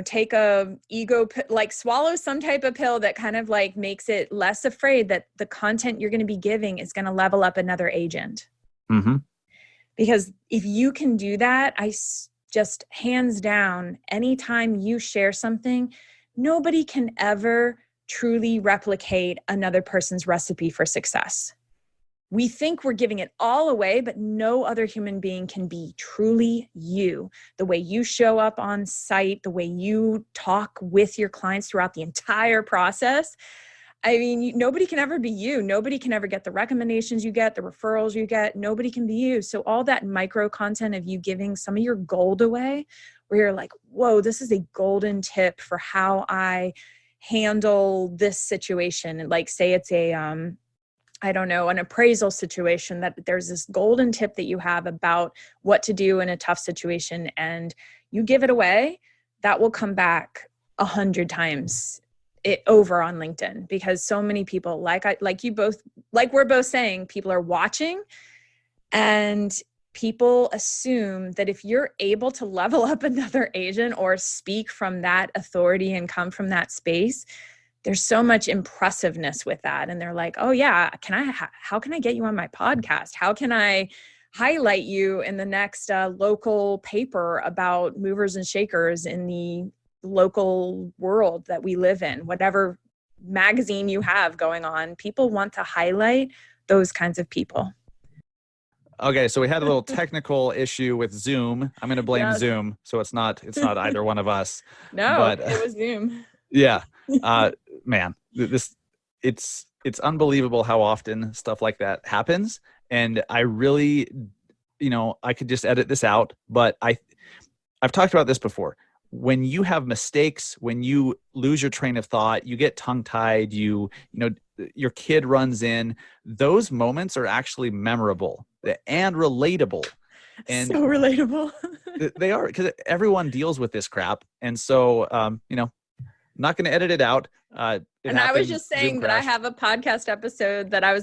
take a ego, like swallow some type of pill that kind of like makes it less afraid that the content you're going to be giving is going to level up another agent. Mm-hmm. Because if you can do that, just hands down, anytime you share something, nobody can ever truly replicate another person's recipe for success. We think we're giving it all away, but no other human being can be truly you. The way you show up on site, the way you talk with your clients throughout the entire process. I mean, nobody can ever be you. Nobody can ever get the recommendations you get, the referrals you get. Nobody can be you. So all that micro content of you giving some of your gold away, where you're like, whoa, this is a golden tip for how I handle this situation. And like, say it's an appraisal situation, that there's this golden tip that you have about what to do in a tough situation, and you give it away, that will come back 100 times over on LinkedIn, because so many people, like we're both saying, people are watching, and people assume that if you're able to level up another agent or speak from that authority and come from that space, there's so much impressiveness with that. And they're like, oh yeah, how can I get you on my podcast? How can I highlight you in the next local paper about movers and shakers in the local world that we live in? Whatever magazine you have going on, people want to highlight those kinds of people. Okay, so we had a little technical issue with Zoom. I'm going to blame Zoom, so it's not either one of us. No, but, it was Zoom. Yeah, man, it's unbelievable how often stuff like that happens, and I really, I could just edit this out, but I've talked about this before. When you have mistakes, when you lose your train of thought, you get tongue-tied, your kid runs in, those moments are actually memorable and relatable. And so relatable. They are, because everyone deals with this crap. And so, I'm not going to edit it out. I was just saying that I have a podcast episode that I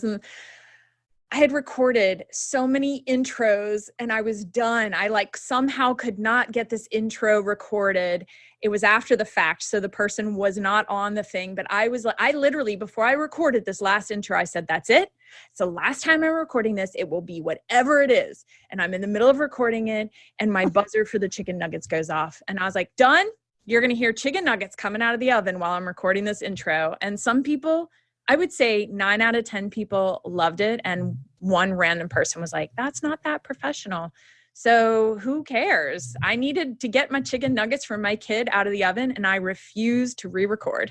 had recorded so many intros and I was done. I somehow could not get this intro recorded. It was after the fact, so the person was not on the thing, but I literally, before I recorded this last intro, I said, that's it. So last time I'm recording this, it will be whatever it is. And I'm in the middle of recording it and my buzzer for the chicken nuggets goes off. And I was like, done. You're going to hear chicken nuggets coming out of the oven while I'm recording this intro. And some people, I would say 9 out of 10 people loved it. And one random person was like, that's not that professional. So who cares? I needed to get my chicken nuggets from my kid out of the oven and I refused to re-record.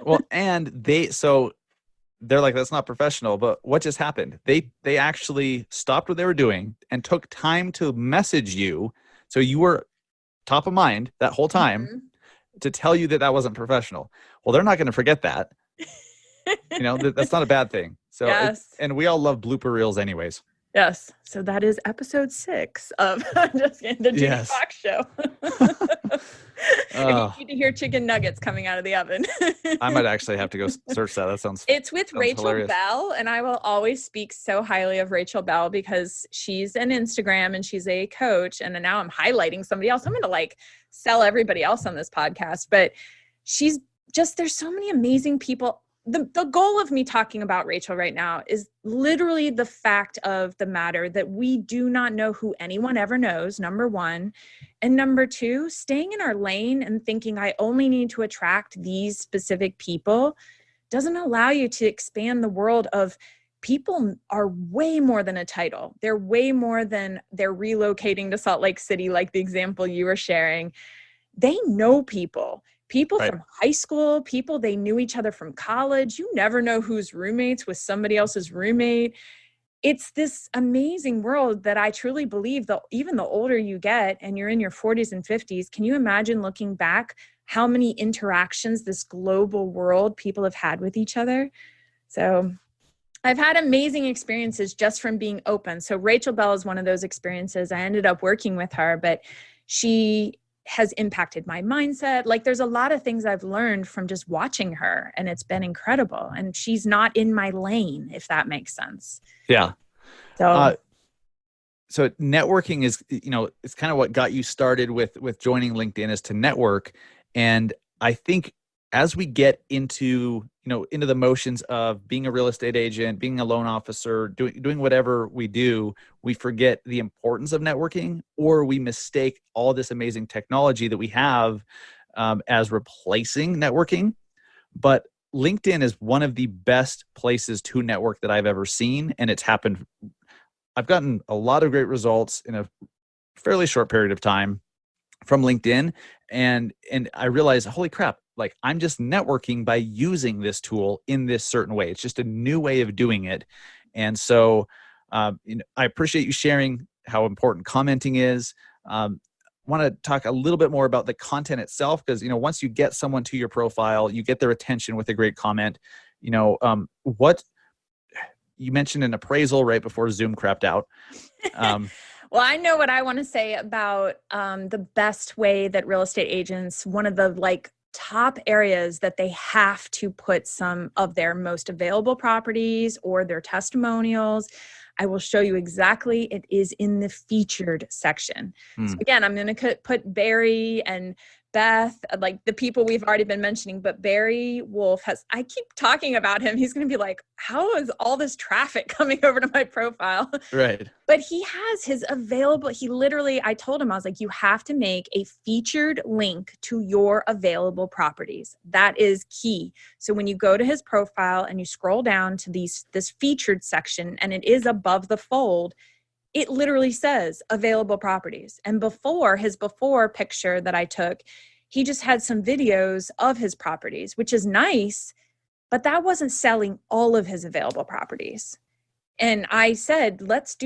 Well, and they're like, that's not professional. But what just happened? They actually stopped what they were doing and took time to message you So you were top of mind that whole time Mhm. to tell you that that wasn't professional. Well, they're not going to forget that. That's not a bad thing. So, Yes. and we all love blooper reels anyways. Yes. So that is episode 6 of just kidding, the Judi Yes. Fox Show. If you need to hear chicken nuggets coming out of the oven. I might actually have to go search that. That sounds It's with Rachel hilarious. Bell, and I will always speak so highly of Rachel Bell because she's an Instagram and she's a coach. And now I'm highlighting somebody else. I'm going to like sell everybody else on this podcast, but she's just, there's so many amazing people. The goal of me talking about Rachel right now is literally the fact of the matter that we do not know who anyone ever knows, number one. And number two, staying in our lane and thinking I only need to attract these specific people doesn't allow you to expand the world of people are way more than a title. They're way more than they're relocating to Salt Lake City, like the example you were sharing. They know people right. From high school, people, they knew each other from college. You never know who's roommates with somebody else's roommate. It's this amazing world that I truly believe that even the older you get and you're in your 40s and 50s, can you imagine looking back how many interactions this global world people have had with each other? So I've had amazing experiences just from being open. So Rachel Bell is one of those experiences. I ended up working with her, but she has impacted my mindset. Like there's a lot of things I've learned from just watching her, and it's been incredible. And she's not in my lane, if that makes sense. Yeah. So networking is, it's kind of what got you started with joining LinkedIn, is to network. And I think as we get into the motions of being a real estate agent, being a loan officer, doing whatever we do, we forget the importance of networking, or we mistake all this amazing technology that we have as replacing networking. But LinkedIn is one of the best places to network that I've ever seen. And it's happened. I've gotten a lot of great results in a fairly short period of time from LinkedIn. And I realized, holy crap, like I'm just networking by using this tool in this certain way. It's just a new way of doing it. And so I appreciate you sharing how important commenting is. I want to talk a little bit more about the content itself, because once you get someone to your profile, you get their attention with a great comment. What you mentioned an appraisal right before Zoom crapped out. Well, I know what I want to say about the best way that real estate agents, one of the top areas that they have to put some of their most available properties or their testimonials. I will show you exactly. It is in the featured section. So again, I'm going to put Barry and Beth, like the people we've already been mentioning, but Barry Wolf I keep talking about him. He's going to be like, how is all this traffic coming over to my profile? Right. But he has his available, I told him, I was like, you have to make a featured link to your available properties. That is key. So when you go to his profile and you scroll down to this featured section, and it is above the fold, it literally says available properties. And his before picture that I took, he just had some videos of his properties, which is nice, but that wasn't selling all of his available properties. And I said, let's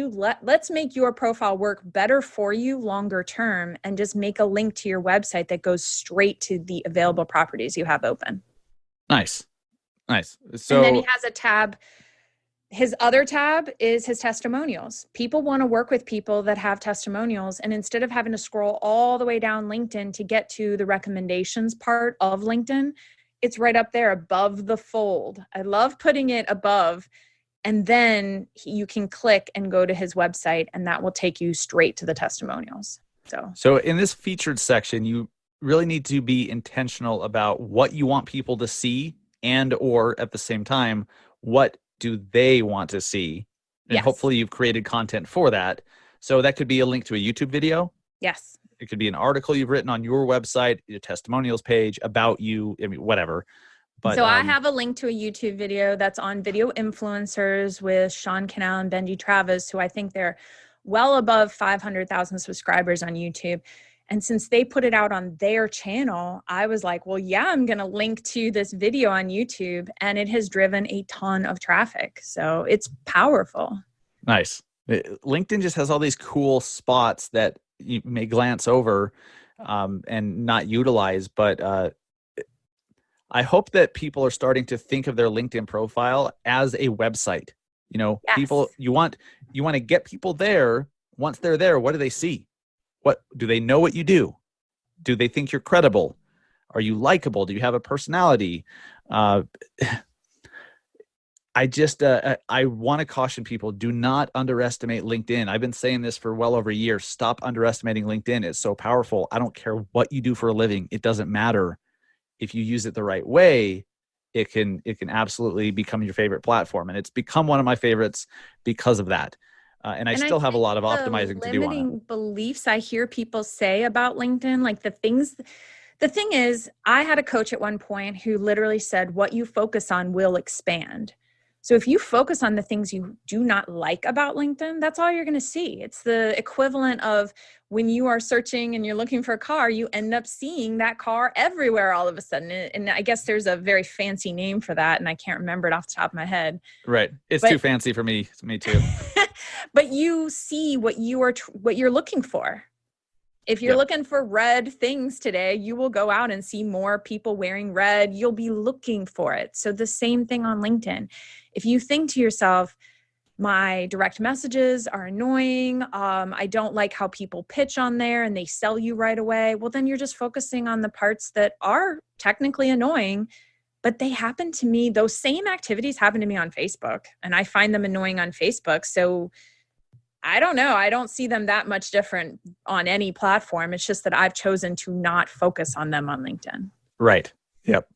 make your profile work better for you longer term, and just make a link to your website that goes straight to the available properties you have open. Nice. So, and then he has a tab. His other tab is his testimonials. People want to work with people that have testimonials. And instead of having to scroll all the way down LinkedIn to get to the recommendations part of LinkedIn, it's right up there above the fold. I love putting it above. And then you can click and go to his website, and that will take you straight to the testimonials. So in this featured section, you really need to be intentional about what you want people to see, and or at the same time, what do they want to see? And yes. Hopefully you've created content for that. So that could be a link to a YouTube video. Yes. It could be an article you've written on your website, your testimonials page, about you, whatever. But, so I have a link to a YouTube video that's on Video Influencers with Sean Cannell and Benji Travis, who I think they're well above 500,000 subscribers on YouTube. And since they put it out on their channel, I was like, well, yeah, I'm going to link to this video on YouTube, and it has driven a ton of traffic. So it's powerful. Nice. LinkedIn just has all these cool spots that you may glance over and not utilize. But I hope that people are starting to think of their LinkedIn profile as a website. Yes. People, you want to get people there. Once they're there, what do they see? What do they know what you do? Do they think you're credible? Are you likable? Do you have a personality? I want to caution people, do not underestimate LinkedIn. I've been saying this for well over a year. Stop underestimating LinkedIn. It's so powerful. I don't care what you do for a living. It doesn't matter. If you use it the right way, it can absolutely become your favorite platform. And it's become one of my favorites because of that. And I still have a lot of optimizing to do on it. Limiting beliefs I hear people say about LinkedIn, like the thing is, I had a coach at one point who literally said, what you focus on will expand. So if you focus on the things you do not like about LinkedIn, that's all you're going to see. It's the equivalent of when you are searching and you're looking for a car, you end up seeing that car everywhere all of a sudden. And I guess there's a very fancy name for that, and I can't remember it off the top of my head. Right. It's too fancy for me. Me too. But you see what you're looking for. If you're looking for red things today, you will go out and see more people wearing red. You'll be looking for it. So the same thing on LinkedIn. If you think to yourself, my direct messages are annoying, I don't like how people pitch on there and they sell you right away, well, then you're just focusing on the parts that are technically annoying, but they happen to me, those same activities happen to me on Facebook, and I find them annoying on Facebook. So I don't know. I don't see them that much different on any platform. It's just that I've chosen to not focus on them on LinkedIn. Right. Yep.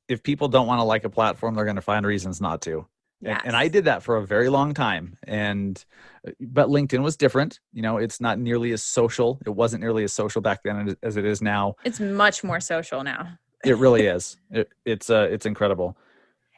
If people don't want to like a platform, they're going to find reasons not to. Yes. And I did that for a very long time. But LinkedIn was different. It's not nearly as social. It wasn't nearly as social back then as it is now. It's much more social now. It really is. It's incredible.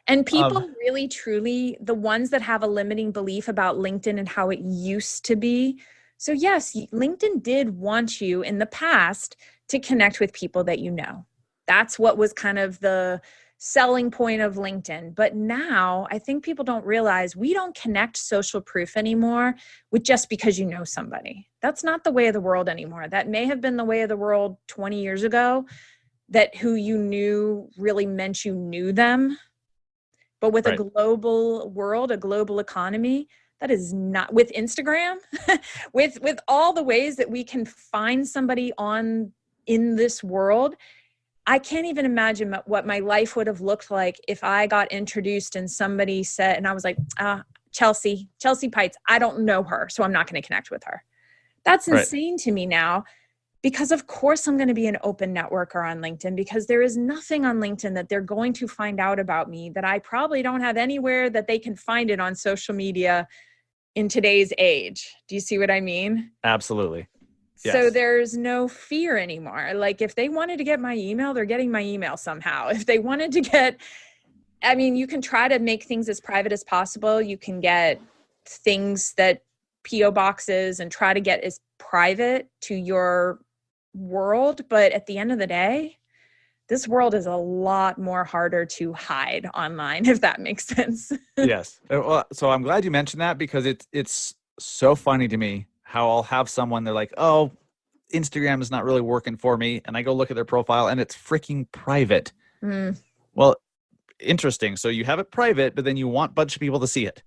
And people really, truly, the ones that have a limiting belief about LinkedIn and how it used to be. So yes, LinkedIn did want you in the past to connect with people that you know. That's what was kind of the selling point of LinkedIn. But now I think people don't realize we don't connect social proof anymore with just because you know somebody. That's not the way of the world anymore. That may have been the way of the world 20 years ago, that who you knew really meant you knew them. But with a global world, a global economy, that is not, with Instagram, with all the ways that we can find somebody in this world, I can't even imagine what my life would have looked like if I got introduced and somebody said, and I was like, Chelsea Pites, I don't know her, so I'm not going to connect with her. That's insane to me now. Because of course I'm going to be an open networker on LinkedIn, because there is nothing on LinkedIn that they're going to find out about me that I probably don't have anywhere that they can find it on social media in today's age. Do you see what I mean? Absolutely. Yes. So there's no fear anymore. Like if they wanted to get my email, they're getting my email somehow. If they wanted to you can try to make things as private as possible. You can get things that PO boxes and try to get as private to your world, but at the end of the day, this world is a lot more harder to hide online, if that makes sense. Yes. Well, so I'm glad you mentioned that, because it's so funny to me how I'll have someone, they're like, oh, Instagram is not really working for me, and I go look at their profile and it's freaking private. Well, interesting. So you have it private, but then you want a bunch of people to see it.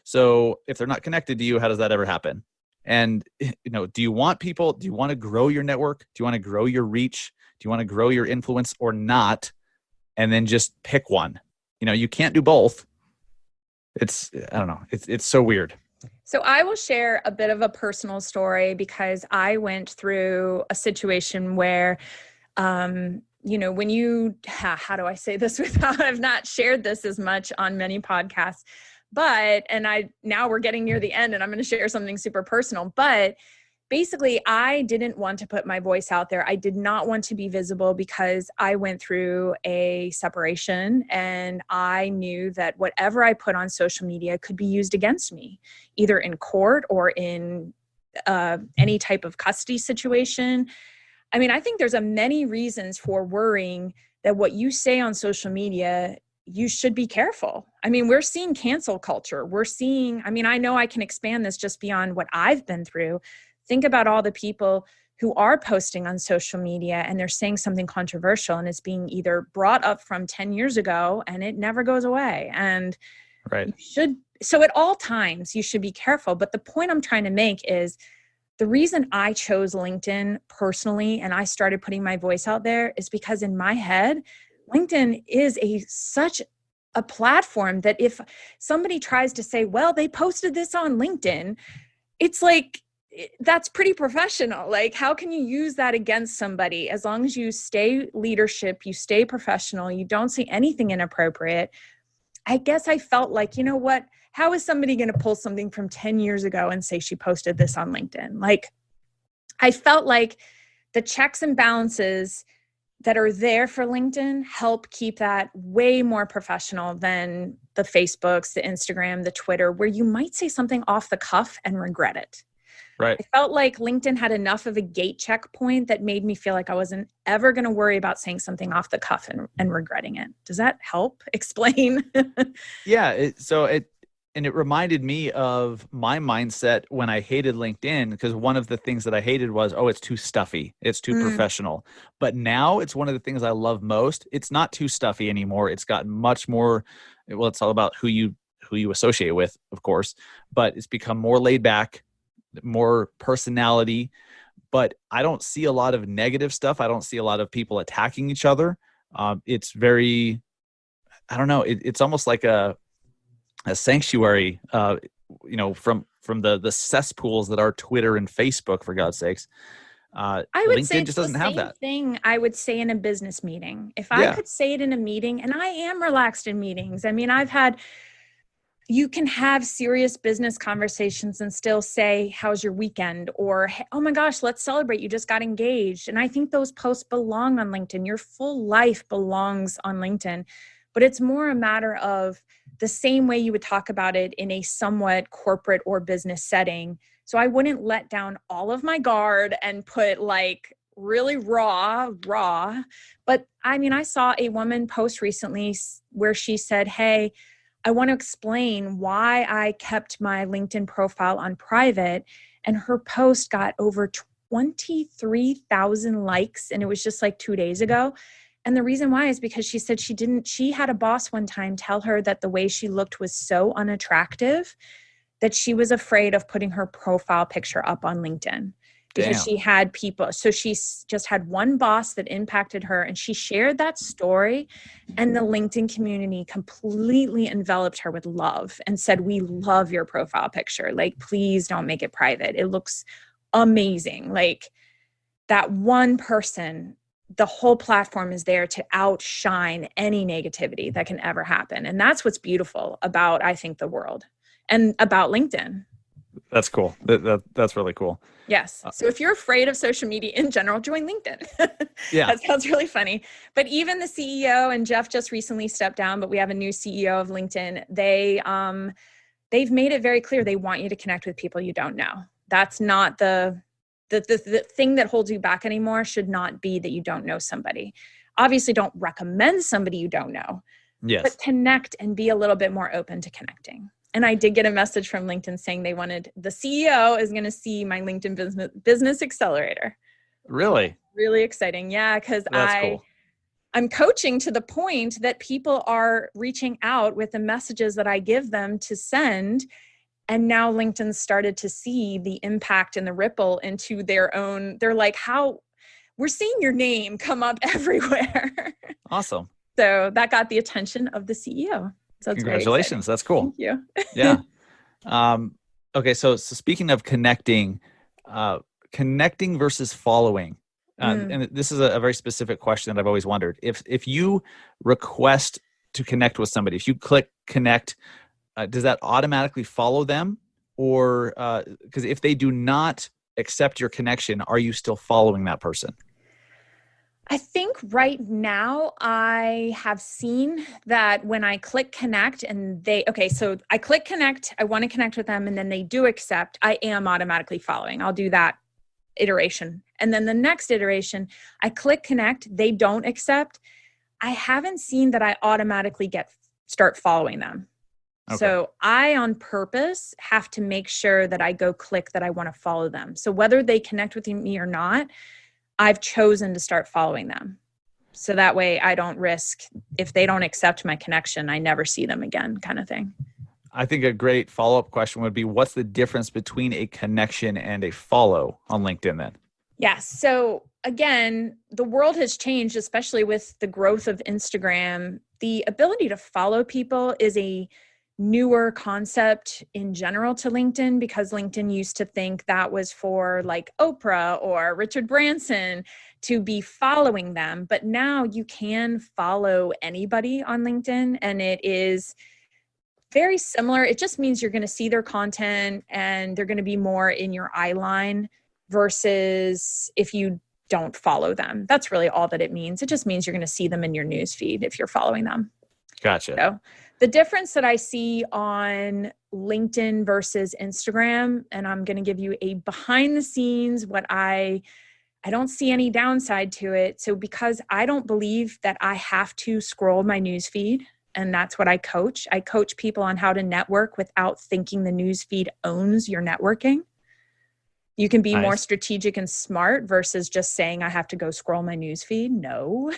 So if they're not connected to you, how does that ever happen? And, do you want to grow your network? Do you want to grow your reach? Do you want to grow your influence or not? And then just pick one. You can't do both. I don't know. It's so weird. So I will share a bit of a personal story, because I went through a situation where, when you, how do I say this without, I've not shared this as much on many podcasts, now we're getting near the end and I'm going to share something super personal, but basically I didn't want to put my voice out there. I did not want to be visible, because I went through a separation and I knew that whatever I put on social media could be used against me, either in court or in any type of custody situation. I think there's many reasons for worrying that what you say on social media, you should be careful. We're seeing cancel culture. We're seeing, I know I can expand this just beyond what I've been through think about all the people who are posting on social media and they're saying something controversial and it's being either brought up from 10 years ago and it never goes away. And Right. so at all times you should be careful. But the point I'm trying to make is the reason I chose LinkedIn personally and I started putting my voice out there is because in my head, LinkedIn is such a platform that if somebody tries to say, well, they posted this on LinkedIn, it's like, that's pretty professional. Like, how can you use that against somebody? As long as you stay leadership, you stay professional, you don't say anything inappropriate. I guess I felt like, you know what? How is somebody going to pull something from 10 years ago and say she posted this on LinkedIn? Like, I felt like the checks and balances that are there for LinkedIn help keep that way more professional than the Facebooks, the Instagram, the Twitter, where you might say something off the cuff and regret it. Right. I felt like LinkedIn had enough of a gate checkpoint that made me feel like I wasn't ever going to worry about saying something off the cuff and regretting it. Does that help explain? Yeah. It reminded me of my mindset when I hated LinkedIn, because one of the things that I hated was, it's too stuffy. It's too professional. But now it's one of the things I love most. It's not too stuffy anymore. It's gotten much more, it's all about who you associate with, of course, but it's become more laid back, more personality, but I don't see a lot of negative stuff. I don't see a lot of people attacking each other. It's very, I don't know. It's almost like a sanctuary, from the cesspools that are Twitter and Facebook, for God's sakes. I would LinkedIn say just doesn't have that thing I would say in a business meeting. If I could say it in a meeting, and I am relaxed in meetings. I mean, you can have serious business conversations and still say, how's your weekend? Or, oh my gosh, let's celebrate. You just got engaged. And I think those posts belong on LinkedIn. Your full life belongs on LinkedIn. But it's more a matter of the same way you would talk about it in a somewhat corporate or business setting. So I wouldn't let down all of my guard and put like really raw. But I mean, I saw a woman post recently where she said, hey, I want to explain why I kept my LinkedIn profile on private. And her post got over 23,000 likes. And it was just like 2 days ago. And the reason why is because she said she had a boss one time tell her that the way she looked was so unattractive that she was afraid of putting her profile picture up on LinkedIn. Because she had people. So she just had one boss that impacted her, and she shared that story, and the LinkedIn community completely enveloped her with love and said, we love your profile picture. Like, please don't make it private. It looks amazing. Like, that one person, the whole platform is there to outshine any negativity that can ever happen. And that's what's beautiful about, I think, the world and about LinkedIn. That's cool. That's really cool. Yes. So if you're afraid of social media in general, join LinkedIn. Yeah. That sounds really funny. But even the CEO, and Jeff just recently stepped down, but we have a new CEO of LinkedIn. They've made it very clear they want you to connect with people you don't know. That's not the thing that holds you back anymore. Should not be that you don't know somebody. Obviously, don't recommend somebody you don't know. Yes. But connect and be a little bit more open to connecting. And I did get a message from LinkedIn saying the CEO is going to see my LinkedIn business accelerator. Really? Really exciting. Yeah. Cause Cool. I'm coaching to the point that people are reaching out with the messages that I give them to send. And now LinkedIn started to see the impact and the ripple into their own. They're like, how we're seeing your name come up everywhere. Awesome. So that got the attention of the CEO. So congratulations. That's cool. Thank you. Yeah. Okay. So speaking of connecting versus following, and this is a very specific question that I've always wondered. If you request to connect with somebody, if you click connect, does that automatically follow them? Or because if they do not accept your connection, are you still following that person? I think right now I have seen that when I click connect and so I click connect, I want to connect with them, and then they do accept, I am automatically following. I'll do that iteration. And then the next iteration, I click connect, they don't accept. I haven't seen that I automatically start following them. Okay. So I, on purpose, have to make sure that I go click that I want to follow them. So whether they connect with me or not, I've chosen to start following them. So that way I don't risk, if they don't accept my connection, I never see them again, kind of thing. I think a great follow-up question would be, what's the difference between a connection and a follow on LinkedIn then? Yes. So again, the world has changed, especially with the growth of Instagram. The ability to follow people is a newer concept in general to LinkedIn, because LinkedIn used to think that was for like Oprah or Richard Branson to be following them. But now you can follow anybody on LinkedIn, and it is very similar. It just means you're going to see their content and they're going to be more in your eye line versus if you don't follow them. That's really all that it means. It just means you're going to see them in your news feed if you're following them. Gotcha. So the difference that I see on LinkedIn versus Instagram, and I'm going to give you a behind the scenes, what I don't see any downside to it. So because I don't believe that I have to scroll my news feed, and that's what I coach. I coach people on how to network without thinking the news feed owns your networking. You can be more strategic and smart versus just saying, I have to go scroll my news feed. No,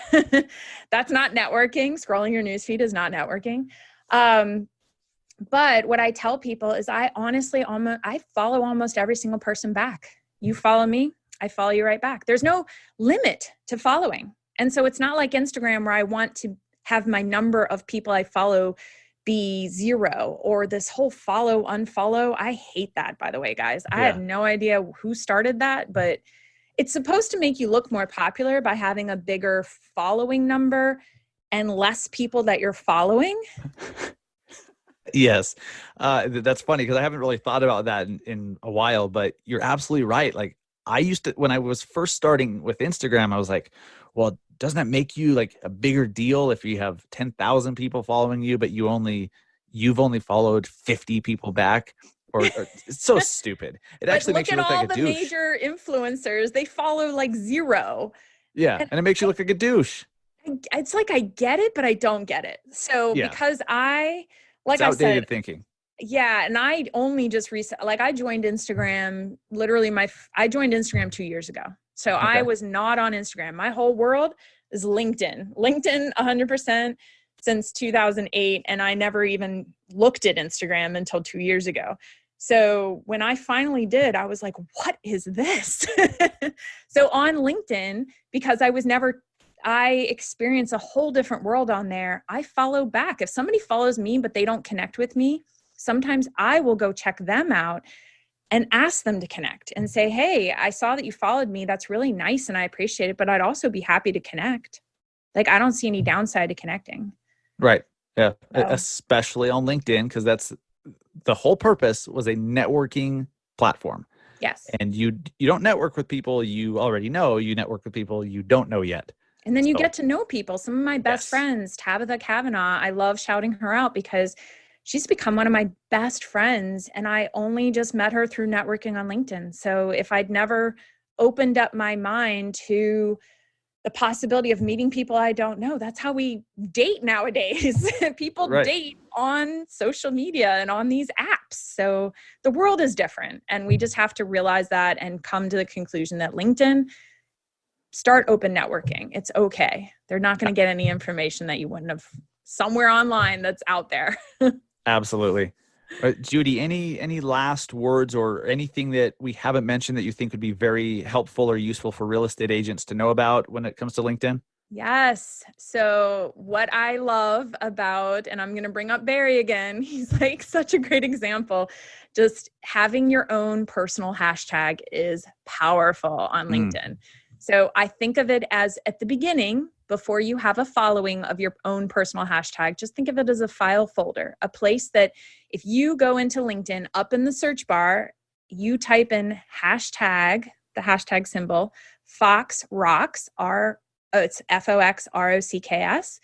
that's not networking. Scrolling your news feed is not networking. But what I tell people is I follow almost every single person back. You follow me, I follow you right back. There's no limit to following. And so it's not like Instagram where I want to have my number of people I follow be 0, or this whole follow, unfollow. I hate that, by the way, guys. I have no idea who started that, but it's supposed to make you look more popular by having a bigger following number and less people that you're following. Yes. That's funny because I haven't really thought about that in a while, but you're absolutely right. Like I used to, when I was first starting with Instagram, I was like, well, doesn't that make you like a bigger deal if you have 10,000 people following you, but you've only followed 50 people back? Or it's so stupid. It actually makes you look like a douche. Look at all the major influencers. They follow like 0. Yeah. And it makes you look like a douche. It's like, I get it, but I don't get it. So because it's outdated thinking. Yeah. And I only just I joined Instagram, I joined Instagram 2 years ago. So okay. I was not on Instagram. My whole world is LinkedIn 100% since 2008. And I never even looked at Instagram until 2 years ago. So when I finally did, I was like, what is this? So on LinkedIn, because I experience a whole different world on there. I follow back. If somebody follows me, but they don't connect with me, sometimes I will go check them out and ask them to connect and say, hey, I saw that you followed me. That's really nice. And I appreciate it, but I'd also be happy to connect. Like, I don't see any downside to connecting. Right. Yeah. So. Especially on LinkedIn, because that's the whole purpose was a networking platform. Yes. And you don't network with people you already know. You network with people you don't know yet. And then you get to know people. Some of my best friends, Tabitha Kavanaugh, I love shouting her out because she's become one of my best friends. And I only just met her through networking on LinkedIn. So if I'd never opened up my mind to the possibility of meeting people I don't know, that's how we date nowadays. People date on social media and on these apps. So the world is different. And we just have to realize that and come to the conclusion that LinkedIn, start open networking. It's okay. They're not going to get any information that you wouldn't have somewhere online that's out there. Absolutely. Judi, any last words or anything that we haven't mentioned that you think would be very helpful or useful for real estate agents to know about when it comes to LinkedIn? Yes. So what I love about, and I'm going to bring up Barry again, he's like such a great example. Just having your own personal hashtag is powerful on LinkedIn. So I think of it as at the beginning, before you have a following of your own personal hashtag, just think of it as a file folder, a place that if you go into LinkedIn, up in the search bar, you type in hashtag, the hashtag symbol, Fox Rocks, it's FOXROCKS.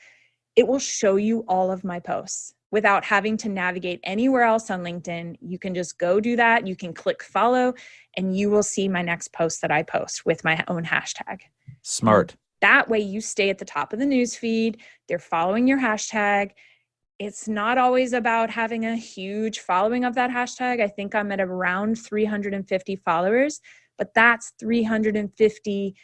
It will show you all of my posts without having to navigate anywhere else on LinkedIn. You can just go do that. You can click follow and you will see my next post that I post with my own hashtag. Smart. That way you stay at the top of the news feed. They're following your hashtag. it's not always about having a huge following of that hashtag. I think I'm at around 350 followers, but that's 350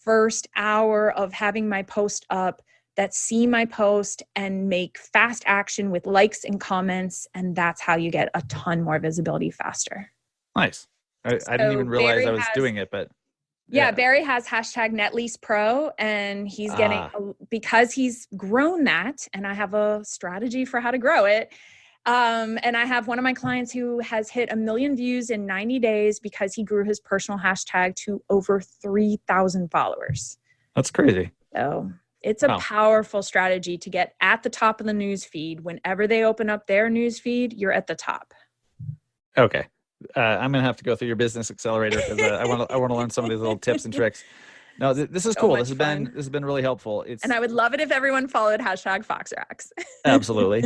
first hour of having my post up that see my post and make fast action with likes and comments. And that's how you get a ton more visibility faster. Nice. I didn't even realize I was doing it, but yeah, Barry has hashtag NetLease Pro, and he's getting, because he's grown that, and I have a strategy for how to grow it. And I have one of my clients who has hit 1 million views in 90 days because he grew his personal hashtag to over 3,000 followers. That's crazy. So it's a powerful strategy to get at the top of the news feed. Whenever they open up their news feed, you're at the top. Okay. I'm going to have to go through your business accelerator because I want to learn some of these little tips and tricks. No, this is cool. This has been really helpful. And I would love it if everyone followed hashtag FoxRacks. Absolutely.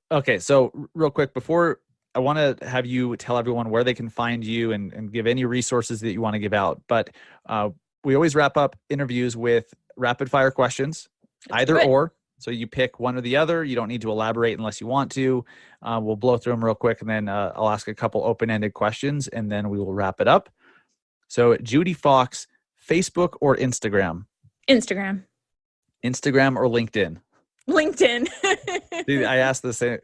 Okay. So real quick, before I want to have you tell everyone where they can find you and give any resources that you want to give out. But we always wrap up interviews with rapid fire questions, either or. So you pick one or the other. You don't need to elaborate unless you want to. We'll blow through them real quick, and then I'll ask a couple open-ended questions, and then we will wrap it up. So Judi Fox, Facebook or Instagram? Instagram. Instagram or LinkedIn? LinkedIn. Dude, I asked the same.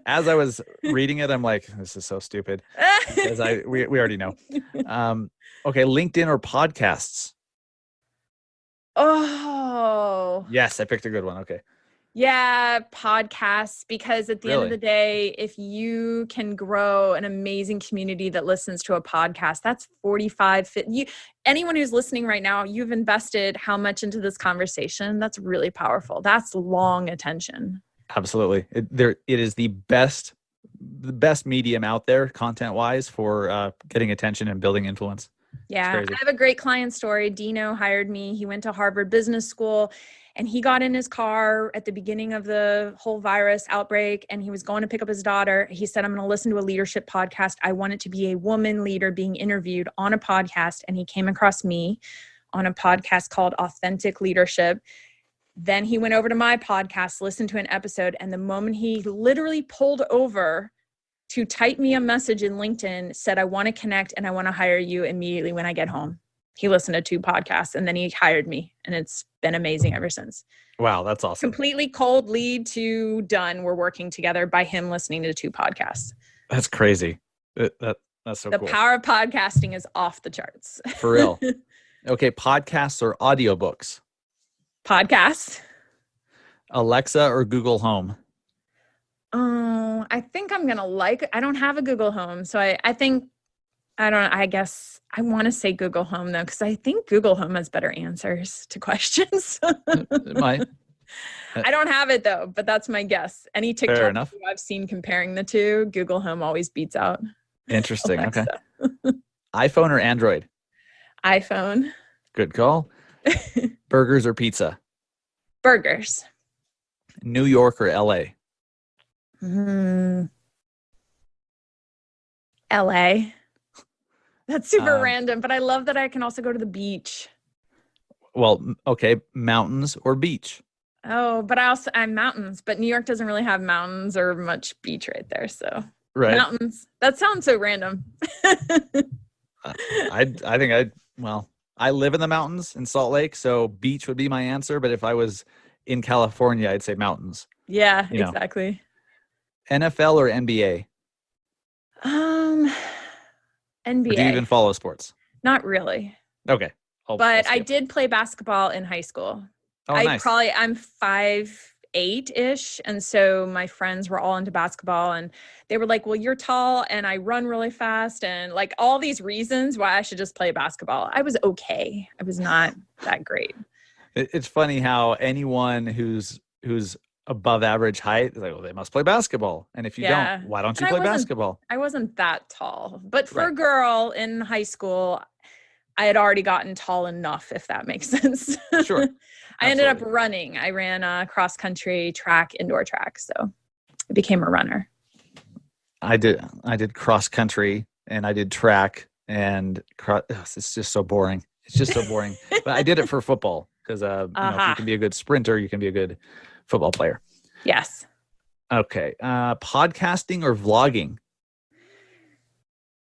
As I was reading it, I'm like, this is so stupid. Because we already know. Okay, LinkedIn or podcasts? Oh. Yes, I picked a good one. Okay. Yeah, podcasts, because at the end of the day, if you can grow an amazing community that listens to a podcast, that's 50. Anyone who's listening right now, you've invested how much into this conversation? That's really powerful. That's long attention. Absolutely. It is the best medium out there content-wise for getting attention and building influence. Yeah, I have a great client story. Dino hired me. He went to Harvard Business School, and he got in his car at the beginning of the whole virus outbreak, and he was going to pick up his daughter. He said, I'm going to listen to a leadership podcast. I want it to be a woman leader being interviewed on a podcast. And he came across me on a podcast called Authentic Leadership. Then he went over to my podcast, listened to an episode, and the moment he literally pulled over to type me a message in LinkedIn, said, I want to connect and I want to hire you immediately when I get home. He listened to 2 podcasts and then he hired me, and it's been amazing ever since. Wow, that's awesome. Completely cold lead to done. We're working together by him listening to 2 podcasts. That's crazy. That's so cool. The power of podcasting is off the charts. For real. Okay, podcasts or audiobooks? Podcasts. Alexa or Google Home? Oh, I think I'm going to I don't have a Google Home. So I guess I want to say Google Home though, because I think Google Home has better answers to questions. It might. I don't have it though, but that's my guess. Any TikTok I've seen comparing the two, Google Home always beats out. Interesting. Okay. iPhone or Android? iPhone. Good call. Burgers or pizza? Burgers. New York or LA? LA. That's super random, but I love that I can also go to the beach. Well, okay, mountains or beach? Oh, but I'm mountains, but New York doesn't really have mountains or much beach right there, so right. Mountains. That sounds so random. I live in the mountains in Salt Lake, so beach would be my answer, but if I was in California, I'd say mountains. Yeah, exactly. NFL or NBA? NBA. Or do you even follow sports? Not really. Okay. But I did play basketball in high school. Oh, nice. I'm 5'8"-ish. And so my friends were all into basketball and they were like, well, you're tall and I run really fast. And like all these reasons why I should just play basketball. I was okay. I was not that great. It's funny how anyone who's above average height is like, well, they must play basketball. And if you don't, why don't you play basketball? I wasn't that tall. But for a girl in high school, I had already gotten tall enough, if that makes sense. Sure. I ended up running. I ran cross country, track, indoor track. So I became a runner. I did cross country and I did track and it's just so boring. It's just so boring. But I did it for football because if you can be a good sprinter, you can be a good football player. Yes. Okay. Podcasting or vlogging?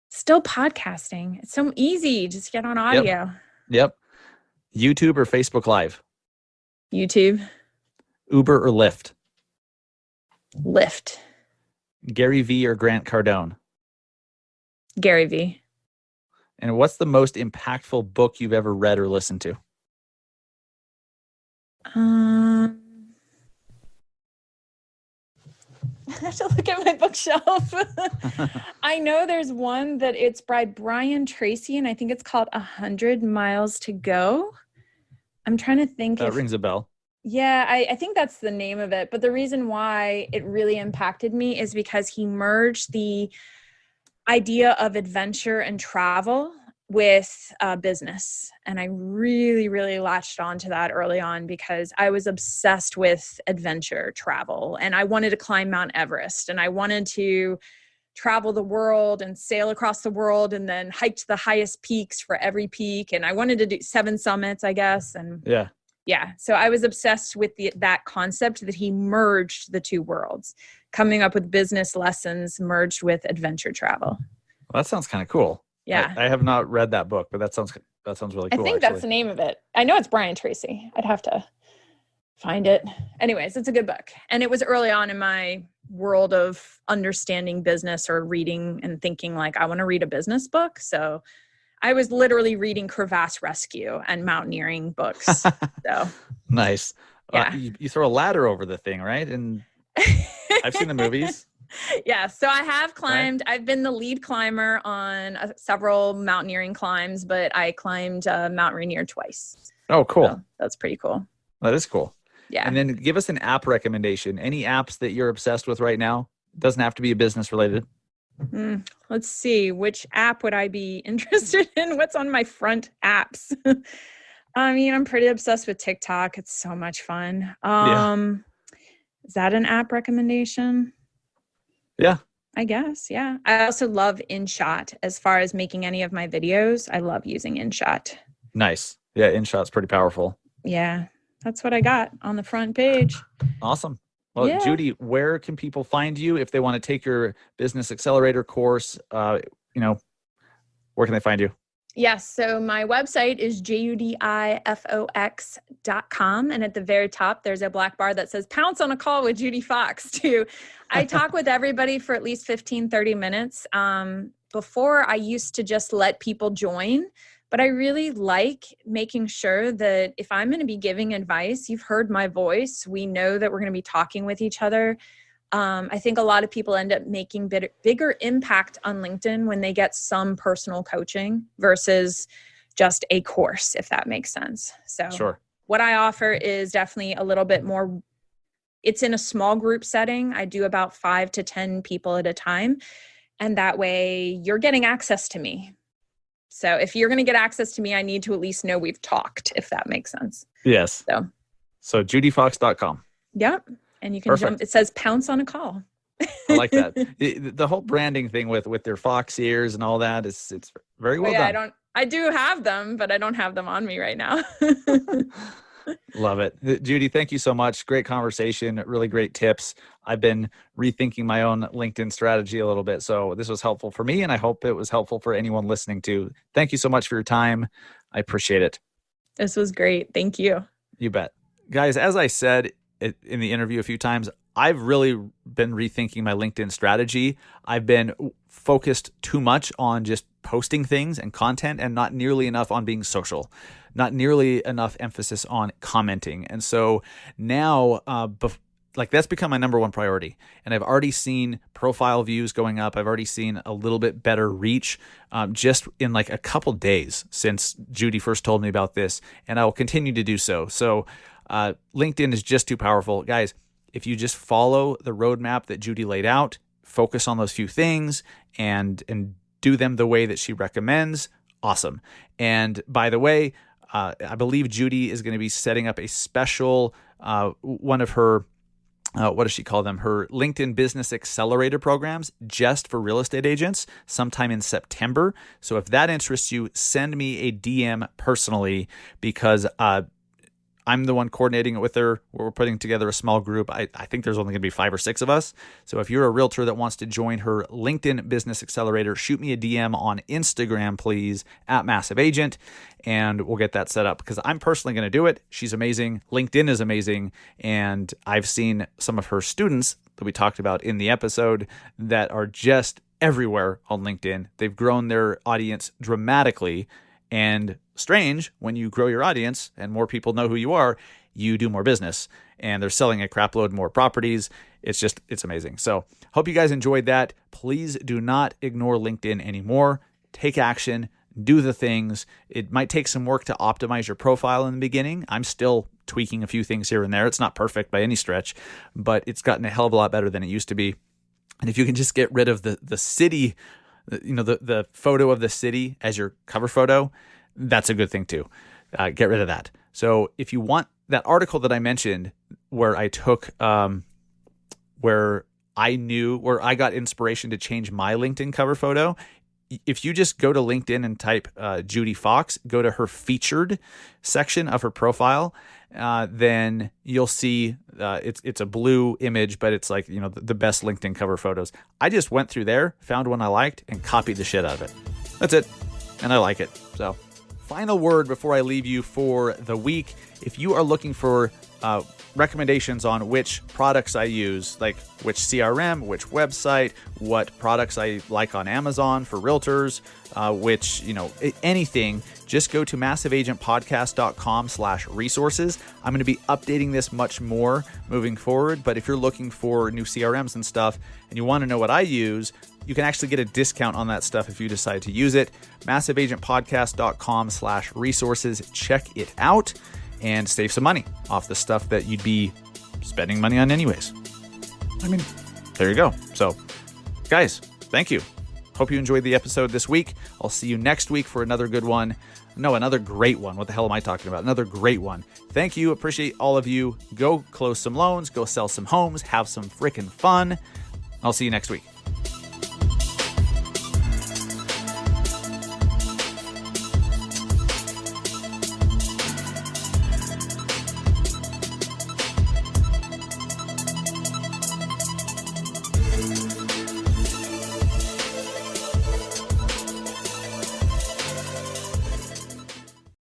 Still podcasting. It's so easy. Just get on audio. Yep. YouTube or Facebook Live? YouTube. Uber or Lyft? Lyft. Gary Vee or Grant Cardone? Gary Vee. And what's the most impactful book you've ever read or listened to? I have to look at my bookshelf. I know there's one that it's by Brian Tracy, and I think it's called 100 Miles to Go. I'm trying to think. That rings a bell. Yeah, I think that's the name of it. But the reason why it really impacted me is because he merged the idea of adventure and travel with business. And I really, really latched onto that early on because I was obsessed with adventure travel. And I wanted to climb Mount Everest. And I wanted to travel the world and sail across the world and then hike to the highest peaks for every peak. And I wanted to do 7 summits, I guess. And yeah. So I was obsessed with that concept that he merged the two worlds, coming up with business lessons merged with adventure travel. Well, that sounds kind of cool. Yeah. I have not read that book, but that sounds really cool. I think that's the name of it. I know it's Brian Tracy. I'd have to find it. Anyways, it's a good book. And it was early on in my world of understanding business or reading and thinking like, I want to read a business book. So I was literally reading crevasse rescue and mountaineering books. So nice. Yeah. You throw a ladder over the thing, right? And I've seen the movies. Yeah. So I have climbed. Right. I've been the lead climber on several mountaineering climbs, but I climbed Mount Rainier twice. Oh, cool. So that's pretty cool. That is cool. Yeah. And then give us an app recommendation. Any apps that you're obsessed with right now? Doesn't have to be business related. Let's see. Which app would I be interested in? What's on my front apps? I mean, I'm pretty obsessed with TikTok. It's so much fun. Is that an app recommendation? Yeah. I guess. Yeah. I also love InShot. As far as making any of my videos, I love using InShot. Nice. Yeah. InShot's pretty powerful. Yeah. That's what I got on the front page. Awesome. Well, yeah. Judi, where can people find you if they want to take your Business Accelerator course? Where can they find you? Yes. So my website is judifox.com. And at the very top, there's a black bar that says pounce on a call with Judi Fox too. I talk with everybody for at least 15, 30 minutes. Before I used to just let people join, but I really like making sure that if I'm going to be giving advice, you've heard my voice. We know that we're going to be talking with each other. I think a lot of people end up making bigger impact on LinkedIn when they get some personal coaching versus just a course, if that makes sense. So sure. What I offer is definitely a little bit more, it's in a small group setting. I do about 5 to 10 people at a time. And that way you're getting access to me. So if you're going to get access to me, I need to at least know we've talked, if that makes sense. Yes. So judifox.com. Yep. And you can jump. It says pounce on a call. I like that. The whole branding thing with their fox ears and all that it's very well done. I do have them, but I don't have them on me right now. Love it. Judi, thank you so much. Great conversation. Really great tips. I've been rethinking my own LinkedIn strategy a little bit. So this was helpful for me, and I hope it was helpful for anyone listening too. Thank you so much for your time. I appreciate it. This was great. Thank you. You bet. Guys, as I said in the interview a few times, I've really been rethinking my LinkedIn strategy. I've been focused too much on just posting things and content and not nearly enough on being social, not nearly enough emphasis on commenting. And so now, that's become my number one priority. And I've already seen profile views going up. I've already seen a little bit better reach just in like a couple days since Judi first told me about this. And I will continue to do so. So LinkedIn is just too powerful. Guys, if you just follow the roadmap that Judi laid out, focus on those few things and do them the way that she recommends, awesome. And by the way, I believe Judi is going to be setting up a special, one of her, what does she call them? Her LinkedIn Business Accelerator programs just for real estate agents sometime in September. So if that interests you, send me a DM personally because I'm I'm the one coordinating it with her. We're putting together a small group. I think there's only going to be 5 or 6 of us. So if you're a realtor that wants to join her LinkedIn Business Accelerator, shoot me a DM on Instagram, please, at Massive Agent, and we'll get that set up because I'm personally going to do it. She's amazing. LinkedIn is amazing. And I've seen some of her students that we talked about in the episode that are just everywhere on LinkedIn. They've grown their audience dramatically. And strange, when you grow your audience and more people know who you are, you do more business and they're selling a crap load more properties. It's amazing. So hope you guys enjoyed that. Please do not ignore LinkedIn anymore. Take action, do the things. It might take some work to optimize your profile in the beginning. I'm still tweaking a few things here and there. It's not perfect by any stretch, but it's gotten a hell of a lot better than it used to be. And if you can just get rid of the city, the photo of the city as your cover photo, that's a good thing too. Get rid of that. So if you want that article that I mentioned where I took, where I got inspiration to change my LinkedIn cover photo, if you just go to LinkedIn and type Judi Fox, go to her featured section of her profile, then you'll see it's a blue image, but it's like, the best LinkedIn cover photos. I just went through there, found one I liked, and copied the shit out of it. That's it. And I like it. So final word before I leave you for the week. If you are looking for recommendations on which products I use, like which CRM, which website, what products I like on Amazon for realtors, anything, just go to massiveagentpodcast.com/resources. I'm going to be updating this much more moving forward, but if you're looking for new CRMs and stuff and you want to know what I use, you can actually get a discount on that stuff if you decide to use it. massiveagentpodcast.com/resources. Check it out and save some money off the stuff that you'd be spending money on anyways. I mean, there you go. So, guys, thank you. Hope you enjoyed the episode this week. I'll see you next week for another good one. No, another great one. What the hell am I talking about? Another great one. Thank you. Appreciate all of you. Go close some loans. Go sell some homes. Have some freaking fun. I'll see you next week.